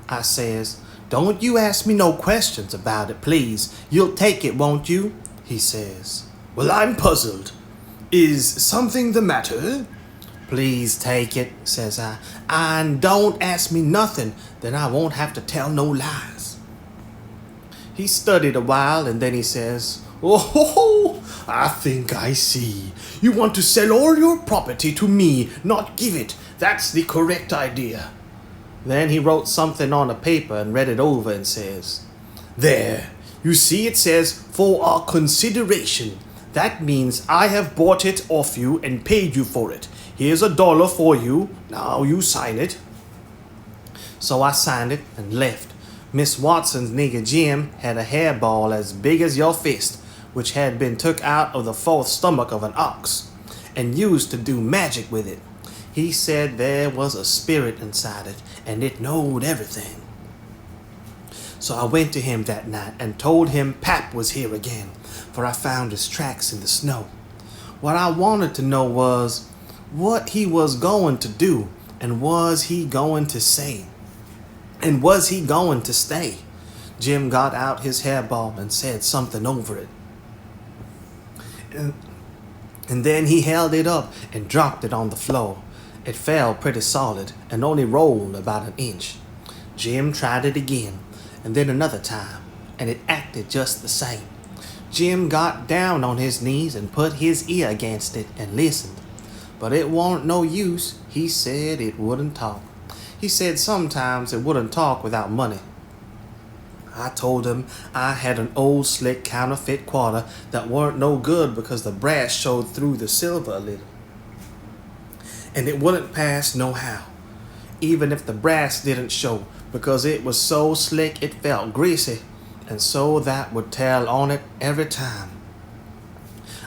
I says, "Don't you ask me no questions about it, please. You'll take it, won't you?" He says, "Well, I'm puzzled. Is something the matter?" "Please take it," says I. "And don't ask me nothing, then I won't have to tell no lies." He studied a while, and then he says, "Oh, I think I see. You want to sell all your property to me, not give it. That's the correct idea." Then he wrote something on a paper and read it over and says, "There, you see it says, 'For our consideration.' That means I have bought it off you and paid you for it. Here's $1 for you. Now you sign it." So I signed it and left. Miss Watson's nigger Jim had a hairball as big as your fist, which had been took out of the fourth stomach of an ox, and used to do magic with it. He said there was a spirit inside it, and it knowed everything. So I went to him that night and told him Pap was here again, for I found his tracks in the snow. What I wanted to know was what he was going to do, and was he going to say, and was he going to stay. Jim got out his hairball and said something over it. And then he held it up and dropped it on the floor. It fell pretty solid and only rolled about an inch. Jim tried it again, and then another time, and it acted just the same. Jim got down on his knees and put his ear against it and listened. But it warn't no use. He said it wouldn't talk. He said sometimes it wouldn't talk without money. I told him I had an old slick counterfeit quarter that weren't no good because the brass showed through the silver a little. And it wouldn't pass nohow, even if the brass didn't show, because it was so slick it felt greasy, and so that would tell on it every time.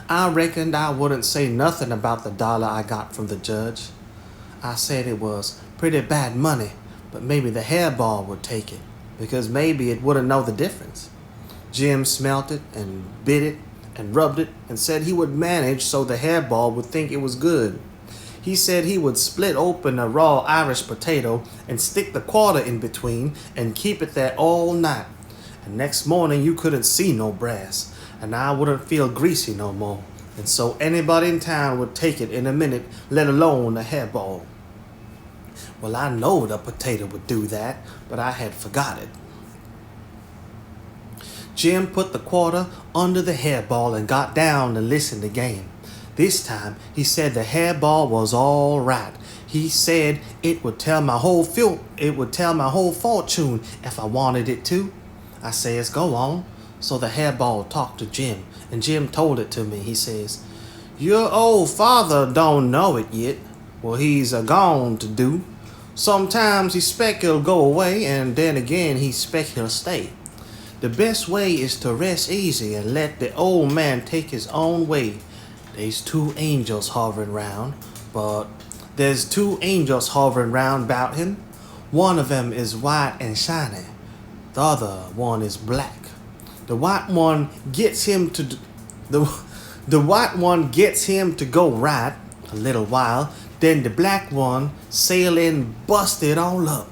I reckoned I wouldn't say nothing about the $1 I got from the judge. I said it was pretty bad money, but maybe the hairball would take it, because maybe it wouldn't know the difference. Jim smelt it and bit it and rubbed it and said he would manage so the hairball would think it was good. He said he would split open a raw Irish potato and stick the quarter in between and keep it there all night. And next morning you couldn't see no brass, and I wouldn't feel greasy no more. And so anybody in town would take it in a minute, let alone a hairball. Well, I know the potato would do that, but I had forgot it. Jim put the quarter under the hairball and got down to listen again. This time, he said the hairball was all right. He said it would tell my whole fortune if I wanted it to. I says, "Go on." So the hairball talked to Jim, and Jim told it to me. He says, "Your old father don't know it yet. Well, he's a-gone to do. Sometimes he spec he'll go away, and then again he spec he'll stay. The best way is to rest easy and let the old man take his own way. There's two angels hovering round, but there's two angels hovering round about him. One of them is white and shiny. The other one is black. The white one gets him to go right a little while. Then the black one sail in, bust it all up.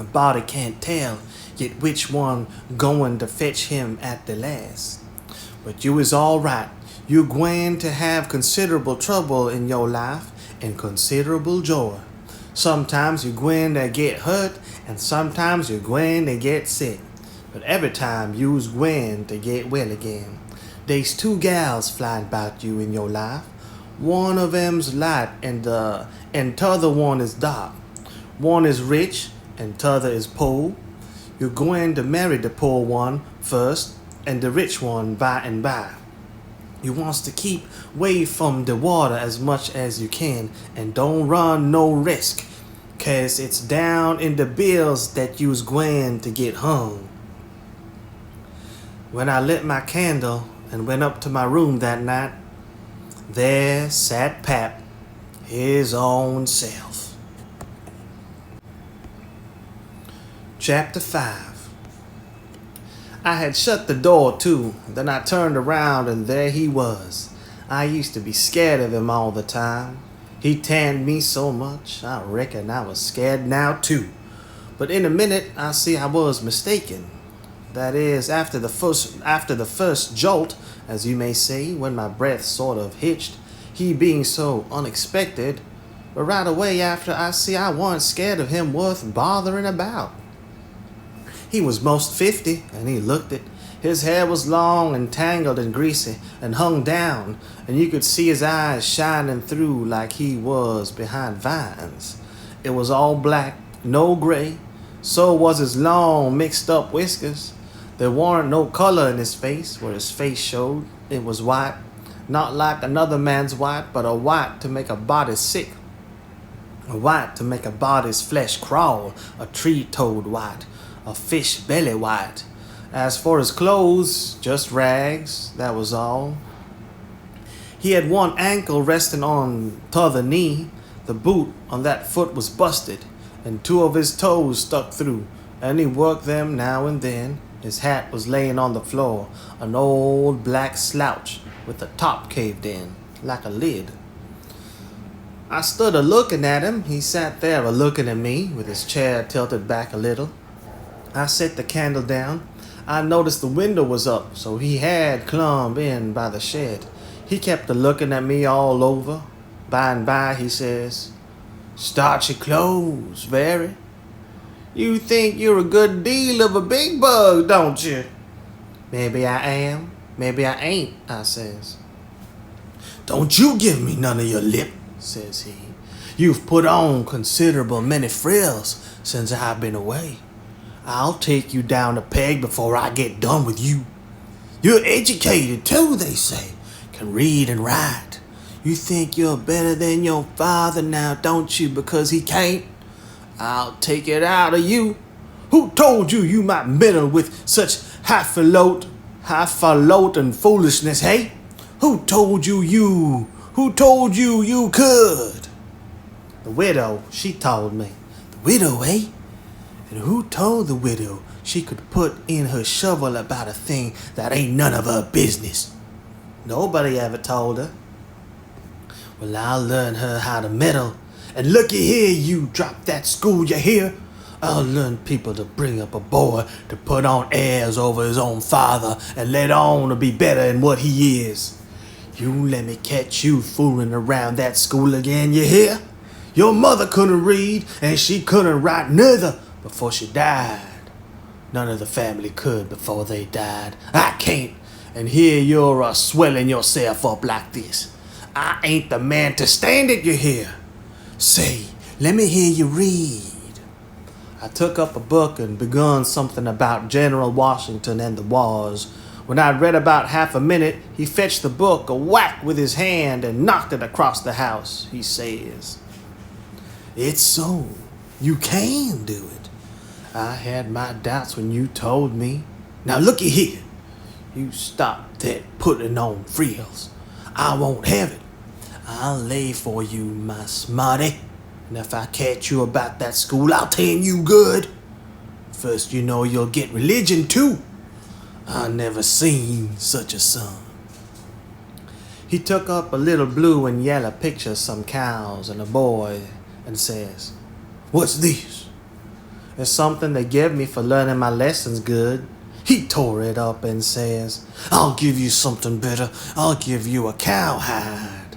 A body can't tell yet which one going to fetch him at the last. But you is all right. You gwine to have considerable trouble in your life and considerable joy. Sometimes you gwine to get hurt and sometimes you gwine to get sick. But every time you's gwine to get well again. There's two gals flying about you in your life. One of them's light and t'other one is dark. One is rich and t'other is poor. You're going to marry the poor one first and the rich one by and by. You wants to keep away from the water as much as you can and don't run no risk, 'cause it's down in the bills that you's going to get hung. When I lit my candle and went up to my room that night, there sat Pap, his own self. Chapter 5. I had shut the door too, then I turned around and there he was. I used to be scared of him all the time. He tanned me so much, I reckon I was scared now too. But in a minute I see I was mistaken. That is, after the first jolt, as you may say, when my breath sort of hitched, he being so unexpected, but right away after I see I wasn't scared of him worth bothering about. He was most 50, and he looked it. His hair was long and tangled and greasy and hung down, and you could see his eyes shining through like he was behind vines. It was all black, no gray. So was his long, mixed-up whiskers. There warn't no color in his face, where his face showed. It was white, not like another man's white, but a white to make a body sick. A white to make a body's flesh crawl, a tree-toad white, a fish belly white. As for his clothes, just rags, that was all. He had one ankle resting on t'other knee. The boot on that foot was busted, and two of his toes stuck through, and he worked them now and then. His hat was laying on the floor, an old black slouch with the top caved in, like a lid. I stood a-looking at him. He sat there a-looking at me, with his chair tilted back a little. I set the candle down. I noticed the window was up, so he had clumb in by the shed. He kept a-looking at me all over. By and by he says, "Start your clothes, very. You think you're a good deal of a big bug, don't you?" "Maybe I am, maybe I ain't," I says. "Don't you give me none of your lip," says he. "You've put on considerable many frills since I've been away. I'll take you down a peg before I get done with you. You're educated too, they say, can read and write. You think you're better than your father now, don't you, because he can't? I'll take it out of you. Who told you you might meddle with such highfalutin foolishness, hey? Who told you you could?" "The widow, she told me." "The widow, eh? And who told the widow she could put in her shovel about a thing that ain't none of her business?" "Nobody ever told her." "Well, I'll learn her how to meddle. And looky here, you drop that school, you hear? I'll learn people to bring up a boy to put on airs over his own father and let on to be better than what he is. You let me catch you fooling around that school again, you hear? Your mother couldn't read, and she couldn't write neither before she died. None of the family could before they died. I can't, and here you're swelling yourself up like this. I ain't the man to stand it, you hear? Say, let me hear you read." I took up a book and begun something about General Washington and the wars. When I'd read about half a minute, he fetched the book a whack with his hand and knocked it across the house. He says, "It's so. You can do it. I had my doubts when you told me. Now looky here. You stop that putting on frills. I won't have it. I'll lay for you, my smarty. And if I catch you about that school, I'll tan you good. First, you know you'll get religion too. I never seen such a son." He took up a little blue and yellow picture of some cows and a boy and says, "What's this?" It's something they give me for learning my lessons good. He tore it up and says, I'll give you something better. I'll give you a cowhide.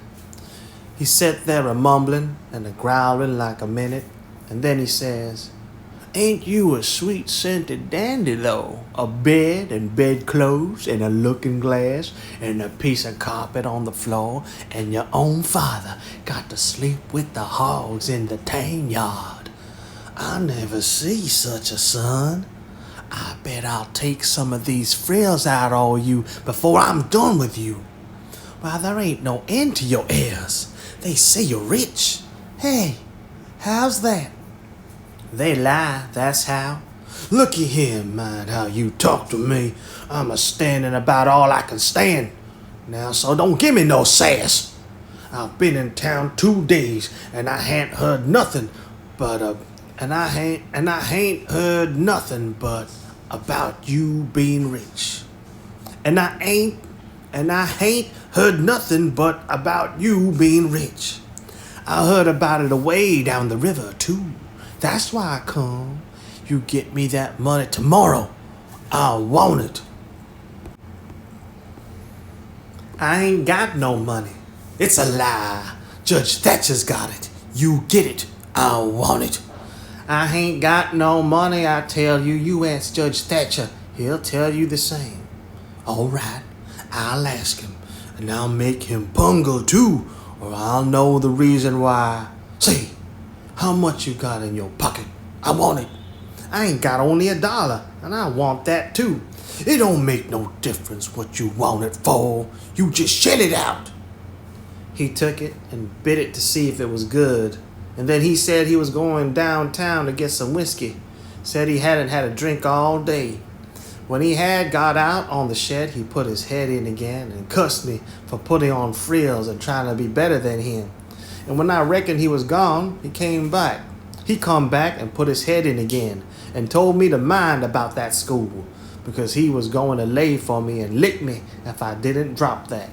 He sat there a-mumbling and a-growling like a minute, and then he says, Ain't you a sweet-scented dandy, though? A bed and bedclothes and a looking-glass and a piece of carpet on the floor, and your own father got to sleep with the hogs in the tan yard. I never see such a son. I bet I'll take some of these frills out on you before I'm done with you. Why, there ain't no end to your heirs. They say you're rich. Hey, how's that? They lie, that's how. Looky here, mind how you talk to me. I'm a-standing about all I can stand. Now, so don't give me no sass. I've been in town 2 days, and I hain't heard nothing but heard nothing but about you being rich. And I ain't heard nothing but about you being rich. I heard about it away down the river, too. That's why I come. You get me that money tomorrow. I want it. I ain't got no money. It's a lie. Judge Thatcher's got it. You get it. I want it. I ain't got no money, I tell you. You ask Judge Thatcher. He'll tell you the same. All right. I'll ask him. And I'll make him bungle too. Or I'll know the reason why. Say, how much you got in your pocket? I want it. I ain't got only $1, and I want that too. It don't make no difference what you want it for. You just shell it out. He took it and bit it to see if it was good. And then he said he was going downtown to get some whiskey. Said he hadn't had a drink all day. When he had got out on the shed, he put his head in again and cussed me for putting on frills and trying to be better than him. And when I reckoned he was gone, he came back. He come back and put his head in again and told me to mind about that school because he was going to lay for me and lick me if I didn't drop that.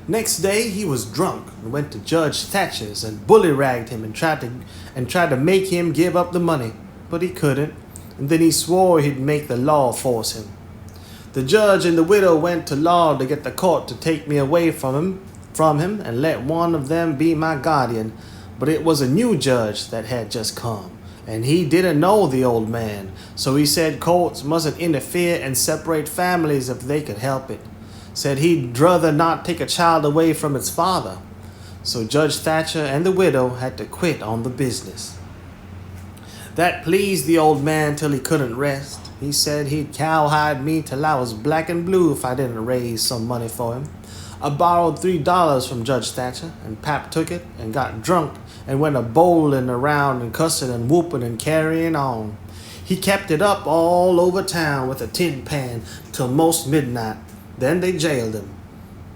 Next day he was drunk and went to Judge Thatcher's and bully-ragged him and tried to make him give up the money, but he couldn't. And then he swore he'd make the law force him. The judge and the widow went to law to get the court to take me away from him and let one of them be my guardian. But it was a new judge that had just come, and he didn't know the old man, so he said courts mustn't interfere and separate families if they could help it. Said he'd rather not take a child away from its father. So Judge Thatcher and the widow had to quit on the business. That pleased the old man till he couldn't rest. He said he'd cowhide me till I was black and blue if I didn't raise some money for him. I borrowed $3 from Judge Thatcher, and Pap took it and got drunk and went a-bowling around and cussing and whooping and carrying on. He kept it up all over town with a tin pan till most midnight. Then they jailed him.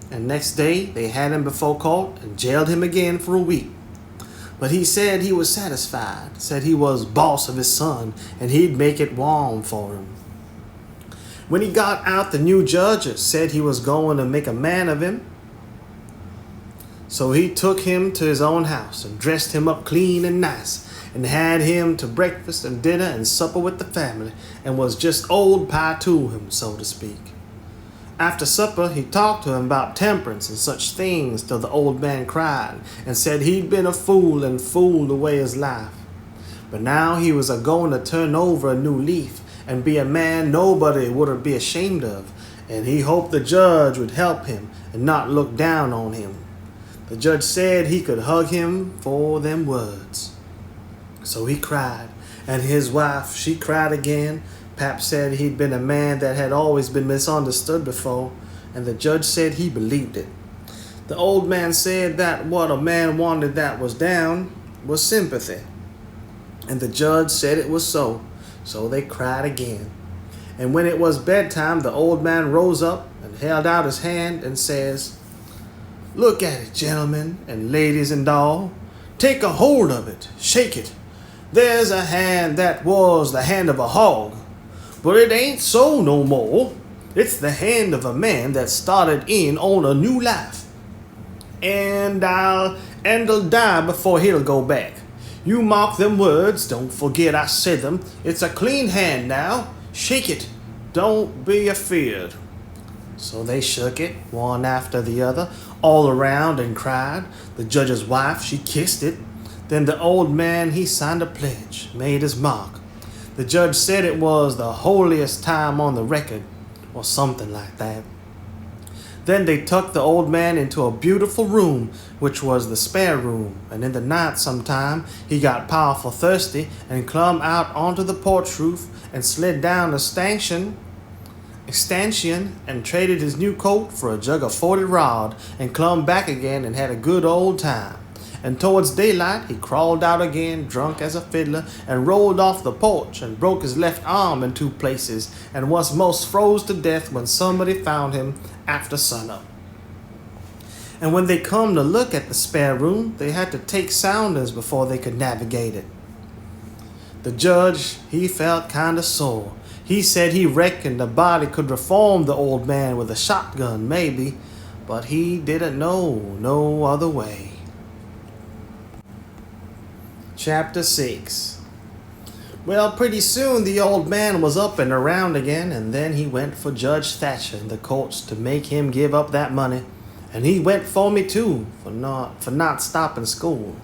And next day they had him before court and jailed him again for a week. But he said he was satisfied, said he was boss of his son, and he'd make it warm for him. When he got out, the new judge said he was going to make a man of him. So he took him to his own house and dressed him up clean and nice and had him to breakfast and dinner and supper with the family and was just old pie to him, so to speak. After supper, he talked to him about temperance and such things till the old man cried and said he'd been a fool and fooled away his life. But now he was a-going to turn over a new leaf and be a man nobody would be ashamed of, and he hoped the judge would help him and not look down on him. The judge said he could hug him for them words. So he cried, and his wife, she cried again. Pap said he'd been a man that had always been misunderstood before, and the judge said he believed it. The old man said that what a man wanted that was down was sympathy, and the judge said it was so. So they cried again. And when it was bedtime, the old man rose up and held out his hand and says, "Look at it, gentlemen and ladies and all. Take a hold of it, shake it. There's a hand that was the hand of a hog, but it ain't so no more. It's the hand of a man that started in on a new life. And I'll die before he'll go back. You mark them words, don't forget I said them. It's a clean hand now. Shake it. Don't be afeard. So they shook it, one after the other, all around and cried. The judge's wife, she kissed it. Then the old man, he signed a pledge, made his mark. The judge said it was the holiest time on the record, or something like that. Then they took the old man into a beautiful room, which was the spare room, and in the night sometime he got powerful thirsty and clumb out onto the porch roof and slid down a stanchion and traded his new coat for a jug of 40 rod and clumb back again and had a good old time. And towards daylight he crawled out again, drunk as a fiddler, and rolled off the porch and broke his left arm in 2 places, and was most froze to death when somebody found him after sunup. And when they come to look at the spare room, they had to take soundings before they could navigate it. The judge, he felt kinda sore. He said he reckoned the body could reform the old man with a shotgun, maybe, but he didn't know no other way. Chapter 6. Well, pretty soon the old man was up and around again, and then he went for Judge Thatcher in the courts to make him give up that money. And he went for me too, for not stopping school.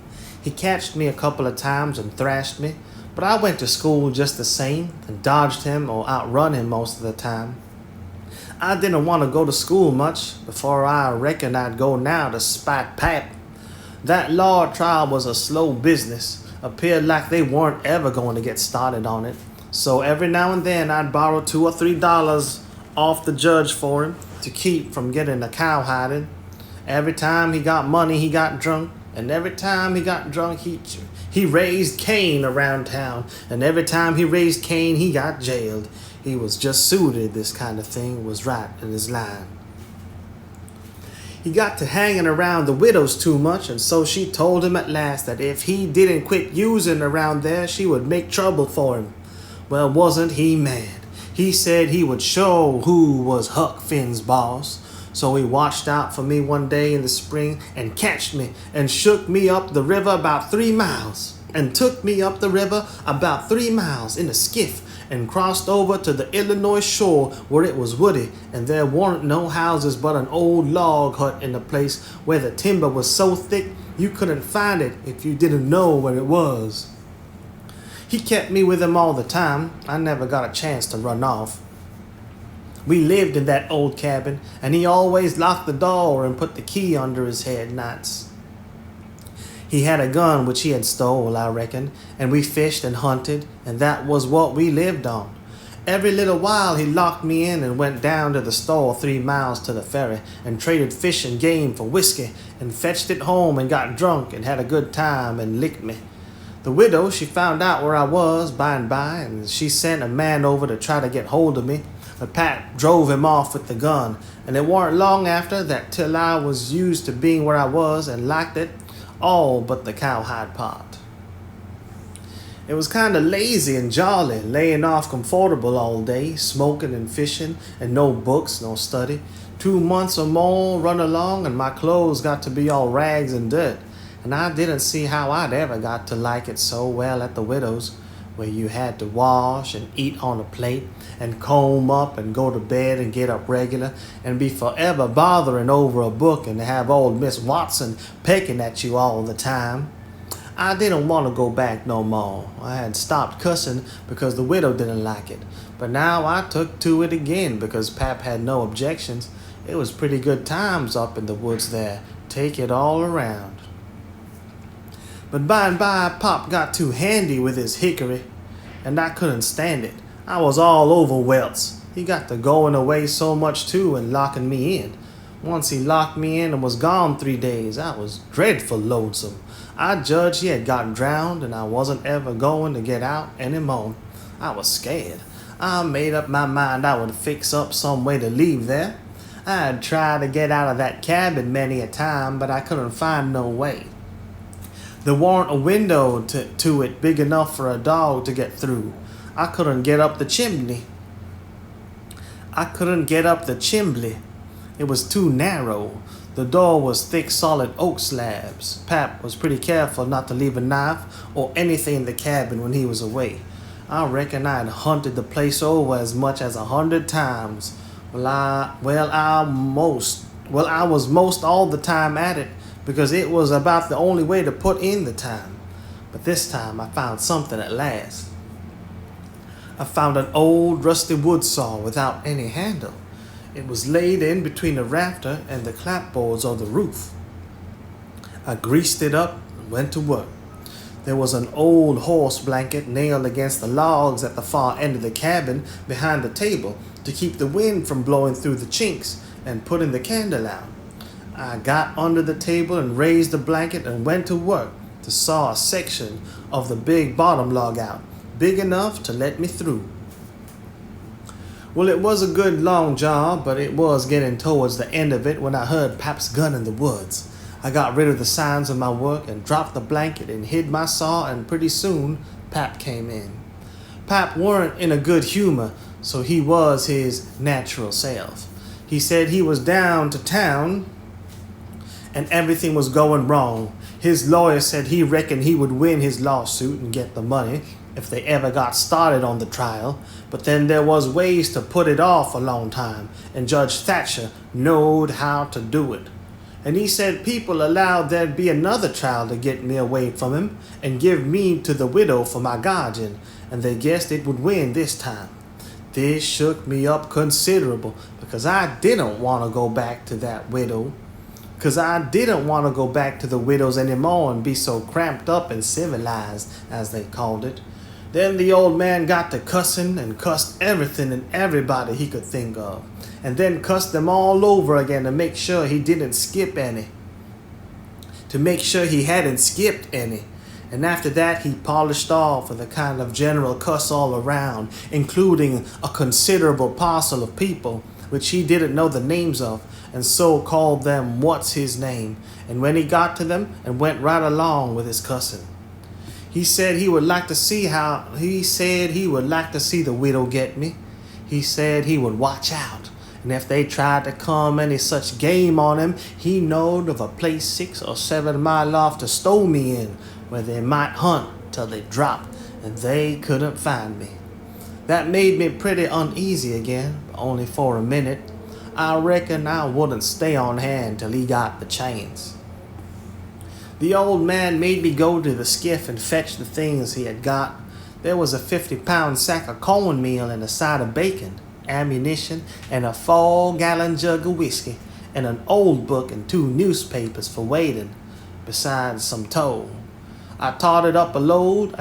He catched me a couple of times and thrashed me, but I went to school just the same and dodged him or outrun him most of the time. I didn't want to go to school much. Before I reckoned I'd go now to spite Pap. That law trial was a slow business. Appeared like they weren't ever going to get started on it. So every now and then I'd borrow $2 or $3 off the judge for him to keep from getting a cowhided. Every time he got money, he got drunk. And every time he got drunk, he raised Cain around town. And every time he raised Cain, he got jailed. He was just suited. This kind of thing was right in his line. He got to hanging around the widows too much, and so she told him at last that if he didn't quit using around there, she would make trouble for him. Well, wasn't he mad? He said he would show who was Huck Finn's boss. So he watched out for me one day in the spring and catched me and shook me up the river about 3 miles and took me up the river about 3 miles in a skiff and crossed over to the Illinois shore where it was woody and there weren't no houses but an old log hut in the place where the timber was so thick you couldn't find it if you didn't know where it was. He kept me with him all the time. I never got a chance to run off. We lived in that old cabin, and he always locked the door and put the key under his head nights. He had a gun which he had stole, I reckon, and we fished and hunted, and that was what we lived on. Every little while he locked me in and went down to the store 3 miles to the ferry and traded fish and game for whiskey and fetched it home and got drunk and had a good time and licked me. The widow, she found out where I was by and by, and she sent a man over to try to get hold of me. But Pat drove him off with the gun, and it weren't long after that till I was used to being where I was and liked it, all but the cowhide part. It was kind of lazy and jolly, laying off comfortable all day, smoking and fishing, and no books, no study. 2 months or more run along, and my clothes got to be all rags and dirt, and I didn't see how I'd ever got to like it so well at the widow's, where you had to wash and eat on a plate and comb up and go to bed and get up regular and be forever bothering over a book and have old Miss Watson pecking at you all the time. I didn't want to go back no more. I had stopped cussing because the widow didn't like it, but now I took to it again because Pap had no objections. It was pretty good times up in the woods there, take it all around. But by and by, Pop got too handy with his hickory, and I couldn't stand it. I was all over welts. He got to going away so much too and locking me in. Once he locked me in and was gone 3 days. I was dreadful lonesome. I judged he had gotten drowned and I wasn't ever going to get out anymore. I was scared. I made up my mind I would fix up some way to leave there. I had tried to get out of that cabin many a time, but I couldn't find no way. There weren't a window to it big enough for a dog to get through. I couldn't get up the chimney. It was too narrow. The door was thick, solid oak slabs. Pap was pretty careful not to leave a knife or anything in the cabin when he was away. I reckon I'd hunted the place over as much as 100 times. I was most all the time at it because it was about the only way to put in the time. But this time I found something at last. I found an old rusty wood saw without any handle. It was laid in between the rafter and the clapboards of the roof. I greased it up and went to work. There was an old horse blanket nailed against the logs at the far end of the cabin behind the table to keep the wind from blowing through the chinks and putting the candle out. I got under the table and raised the blanket and went to work to saw a section of the big bottom log out, big enough to let me through. Well, it was a good long job, but it was getting towards the end of it when I heard Pap's gun in the woods. I got rid of the signs of my work and dropped the blanket and hid my saw, and pretty soon Pap came in. Pap weren't in a good humor, so he was his natural self. He said he was down to town and everything was going wrong. His lawyer said he reckoned he would win his lawsuit and get the money if they ever got started on the trial, but then there was ways to put it off a long time, and Judge Thatcher knowed how to do it. And he said people allowed there'd be another trial to get me away from him and give me to the widow for my guardian, and they guessed it would win this time. This shook me up considerable because I didn't want to go back to that widow. Because I didn't want to go back to the widows anymore and be so cramped up and civilized, as they called it. Then the old man got to cussing and cussed everything and everybody he could think of, and then cussed them all over again to make sure he didn't skip any. To make sure he hadn't skipped any. And after that he polished off with a kind of general cuss all around, including a considerable parcel of people which he didn't know the names of, and so called them what's his name, and when he got to them and went right along with his cussing. He said he would like to see the widow get me. He said he would watch out, and if they tried to come any such game on him, he knowed of a place 6 or 7 mile off to stow me in, where they might hunt till they dropped, and they couldn't find me. That made me pretty uneasy again, but only for a minute. I reckon I wouldn't stay on hand till he got the chance. The old man made me go to the skiff and fetch the things he had got. There was a 50-pound sack of cornmeal and a side of bacon, ammunition, and a 4-gallon jug of whiskey, and an old book and 2 newspapers for waiting, besides some tow. I towed it up a load,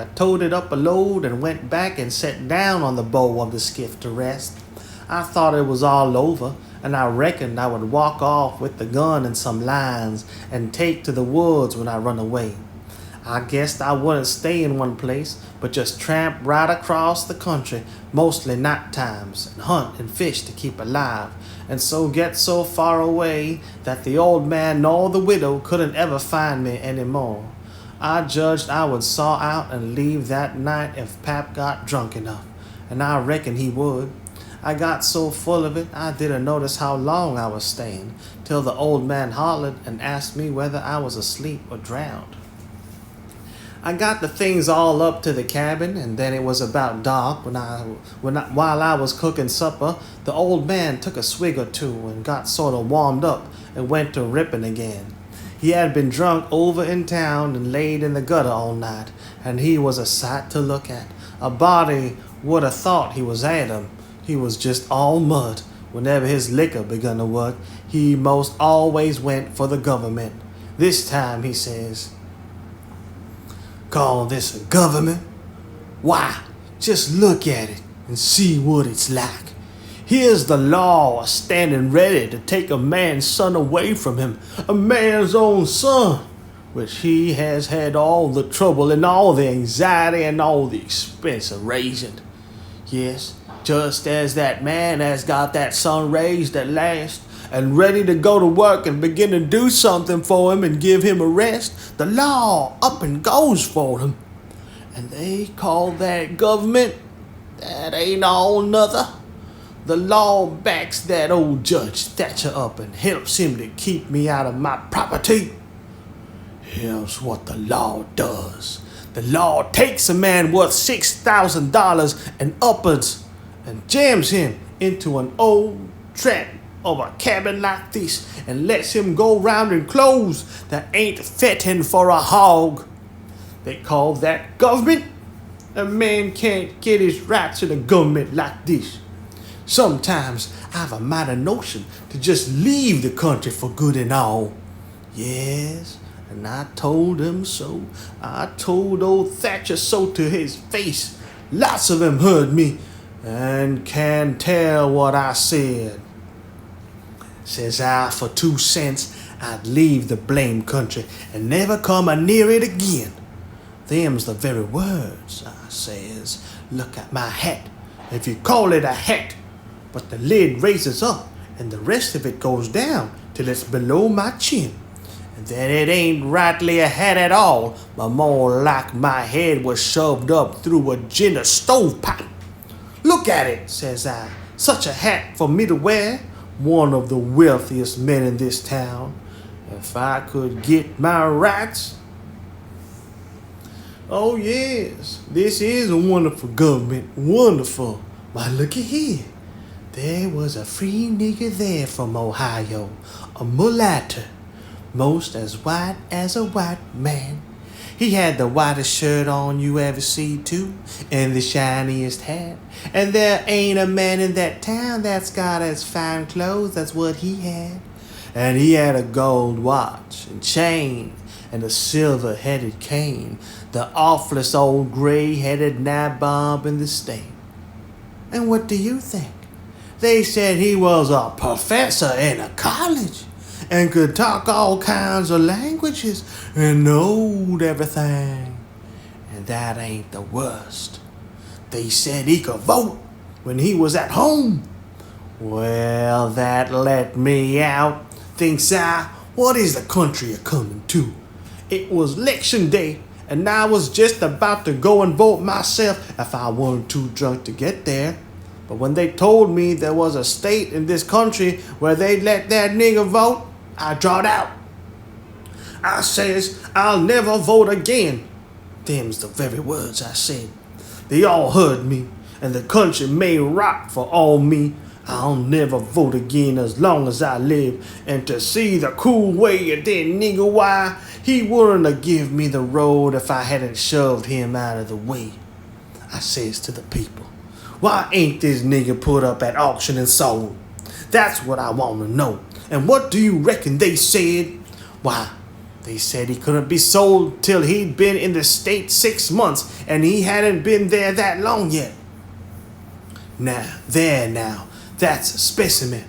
and went back and sat down on the bow of the skiff to rest. I thought it was all over, and I reckoned I would walk off with the gun and some lines and take to the woods when I run away. I guessed I wouldn't stay in one place, but just tramp right across the country, mostly night times, and hunt and fish to keep alive, and so get so far away that the old man nor the widow couldn't ever find me any more. I judged I would saw out and leave that night if Pap got drunk enough, and I reckoned he would. I got so full of it I didn't notice how long I was staying, till the old man hollered and asked me whether I was asleep or drowned. I got the things all up to the cabin, and then it was about dark while I was cooking supper. The old man took a swig or two and got sort of warmed up and went to ripping again. He had been drunk over in town and laid in the gutter all night, and he was a sight to look at. A body would have thought he was Adam. He was just all mud. Whenever his liquor begun to work, he most always went for the government. This time, he says, "Call this a government? Why, just look at it and see what it's like. Here's the law standing ready to take a man's son away from him, a man's own son, which he has had all the trouble and all the anxiety and all the expense of raising. Yes, just as that man has got that son raised at last and ready to go to work and begin to do something for him and give him a rest, the law up and goes for him. And they call that government? That ain't all nother. The law backs that old Judge Thatcher up and helps him to keep me out of my property. Here's what the law does. The law takes a man worth $6,000 and upwards and jams him into an old trap of a cabin like this and lets him go round in clothes that ain't fitting for a hog. They call that government. A man can't get his rights in a government like this. Sometimes I've a mighty notion to just leave the country for good and all. Yes, and I told him so. I told old Thatcher so to his face. Lots of them heard me and can tell what I said. Says I, for 2 cents, I'd leave the blame country and never come near it again. Them's the very words, I says. Look at my hat, if you call it a hat. But the lid raises up and the rest of it goes down till it's below my chin. And then it ain't rightly a hat at all, but more like my head was shoved up through a gin stovepipe. Look at it, says I. Such a hat for me to wear, one of the wealthiest men in this town. If I could get my rights. Oh yes, this is a wonderful government, wonderful. Why, looky here. There was a free nigger there from Ohio, a mulatto, most as white as a white man. He had the whitest shirt on you ever see too, and the shiniest hat. And there ain't a man in that town that's got as fine clothes as what he had. And he had a gold watch and chain and a silver-headed cane, the awfulest old gray-headed nabob in the state. And what do you think? They said he was a professor in a college and could talk all kinds of languages and knowed everything. And that ain't the worst. They said he could vote when he was at home. Well, that let me out. Thinks I, what is the country a coming to? It was election day, and I was just about to go and vote myself if I weren't too drunk to get there. But when they told me there was a state in this country where they let that nigger vote, I drawed out. I says, I'll never vote again. Them's the very words I said. They all heard me, and the country may rock for all me. I'll never vote again as long as I live. And to see the cool way of that nigger, why, he wouldn't have give me the road if I hadn't shoved him out of the way. I says to the people, why ain't this nigger put up at auction and sold? That's what I want to know. And what do you reckon they said? Why, they said he couldn't be sold till he'd been in the state 6 months, and he hadn't been there that long yet. Now, that's a specimen.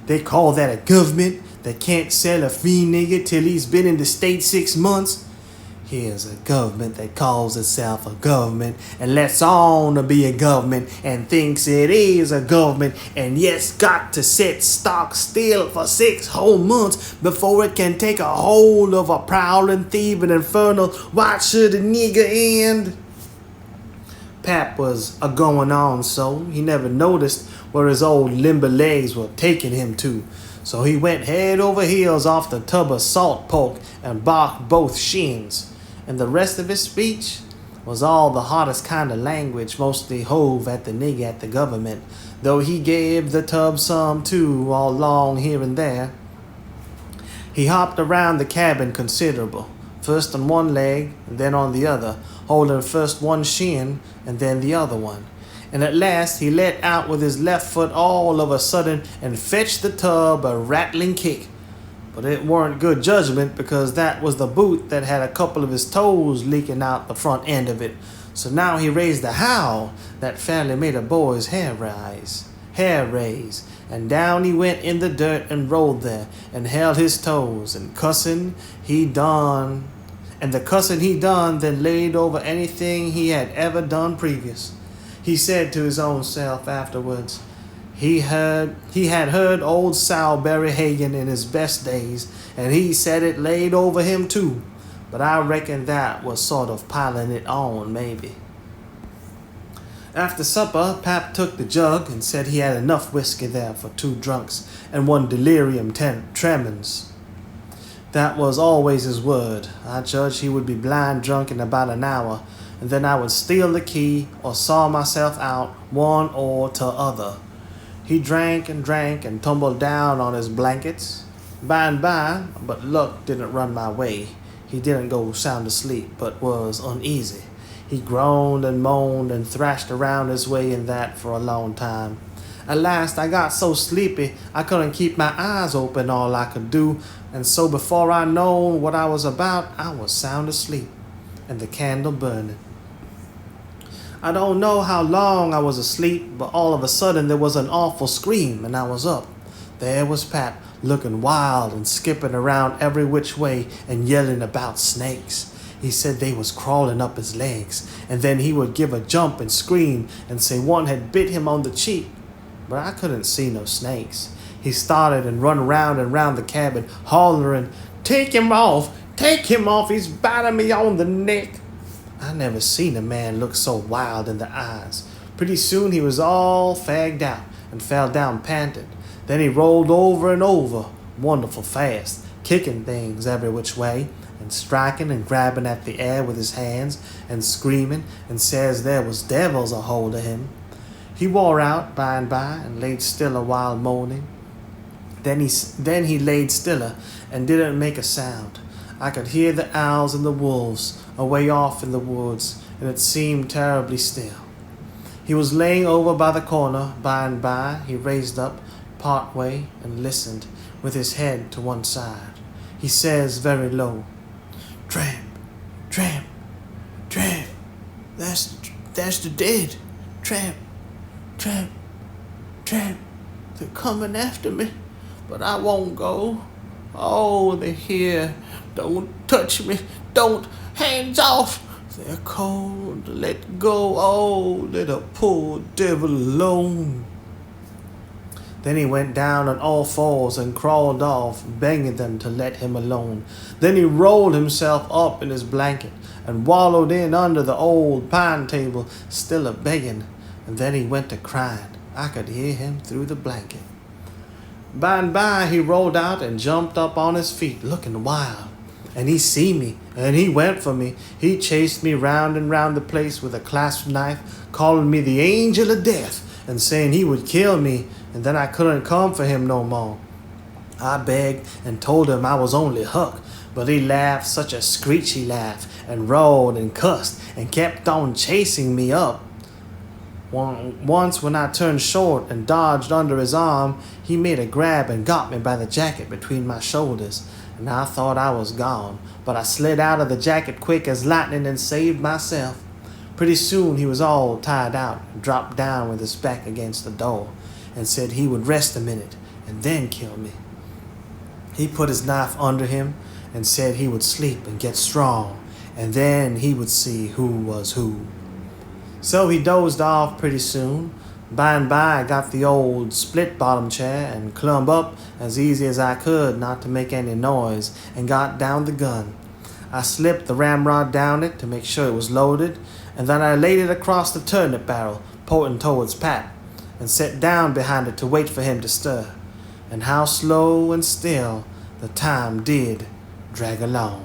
They call that a government that can't sell a free nigger till he's been in the state 6 months. Here's a government that calls itself a government and lets on to be a government and thinks it is a government and yet's got to sit stock still for 6 whole months before it can take a hold of a prowling, thieving, infernal, why should a nigger end? Pap was a-going on so he never noticed where his old limber legs were taking him to. So he went head over heels off the tub of salt pork and barked both shins. And the rest of his speech was all the hottest kind of language, mostly hove at the nigger at the government, though he gave the tub some too, all along here and there. He hopped around the cabin considerable, first on one leg and then on the other, holding first one shin and then the other one. And at last he let out with his left foot all of a sudden and fetched the tub a rattling kick. But it weren't good judgment because that was the boot that had a couple of his toes leaking out the front end of it. So now he raised a howl that fairly made a boy's hair raise. And down he went in the dirt and rolled there and held his toes and cussing he done. And the cussing he done then laid over anything he had ever done previous. He said to his own self afterwards, he had heard old Sowberry Hagen in his best days, and he said it laid over him too, but I reckon that was sort of piling it on, maybe. After supper, Pap took the jug and said he had enough whiskey there for 2 drunks and 1 delirium tremens. That was always his word. I judged he would be blind drunk in about an hour, and then I would steal the key or saw myself out, one or t'other. He drank and tumbled down on his blankets. By and by, but luck didn't run my way. He didn't go sound asleep, but was uneasy. He groaned and moaned and thrashed around his way in that for a long time. At last I got so sleepy I couldn't keep my eyes open all I could do, and so before I known what I was about, I was sound asleep, and the candle burning. I don't know how long I was asleep, but all of a sudden there was an awful scream, and I was up. There was Pap, looking wild and skipping around every which way and yelling about snakes. He said they was crawling up his legs, and then he would give a jump and scream and say one had bit him on the cheek. But I couldn't see no snakes. He started and run round and round the cabin, hollering, take him off, he's biting me on the neck." I never seen a man look so wild in the eyes. Pretty soon he was all fagged out and fell down panting. Then he rolled over and over, wonderful fast, kicking things every which way, and striking and grabbing at the air with his hands, and screaming, and says there was devils a hold of him. He wore out by and by, and laid still a while moaning. Then he laid stiller, and didn't make a sound. I could hear the owls and the wolves away off in the woods, and it seemed terribly still. He was laying over by the corner. By and by he raised up part way and listened, with his head to one side. He says very low, "Tramp, tramp, tramp. That's the dead. Tramp, tramp, tramp. They're coming after me, but I won't go. Oh, they're here. Don't touch me. Don't. Hands off. They're cold. Let go. Oh, let a poor devil alone." Then he went down on all fours and crawled off, begging them to let him alone. Then he rolled himself up in his blanket and wallowed in under the old pine table, still a-begging. And then he went to crying. I could hear him through the blanket. By and by he rolled out and jumped up on his feet, looking wild. And he see me, and he went for me. He chased me round and round the place with a clasp knife, calling me the angel of death, and saying he would kill me, and then I couldn't come for him no more. I begged and told him I was only Huck, but he laughed such a screechy laugh, and roared and cussed, and kept on chasing me up. Once when I turned short and dodged under his arm, he made a grab and got me by the jacket between my shoulders, and I thought I was gone, but I slid out of the jacket quick as lightning and saved myself. Pretty soon he was all tired out and dropped down with his back against the door and said he would rest a minute and then kill me. He put his knife under him and said he would sleep and get strong, and then he would see who was who. So he dozed off pretty soon. By and by I got the old split-bottom chair and clumb up as easy as I could not to make any noise, and got down the gun. I slipped the ramrod down it to make sure it was loaded, and then I laid it across the turnip barrel, pointing towards Pat, and sat down behind it to wait for him to stir. And how slow and still the time did drag along.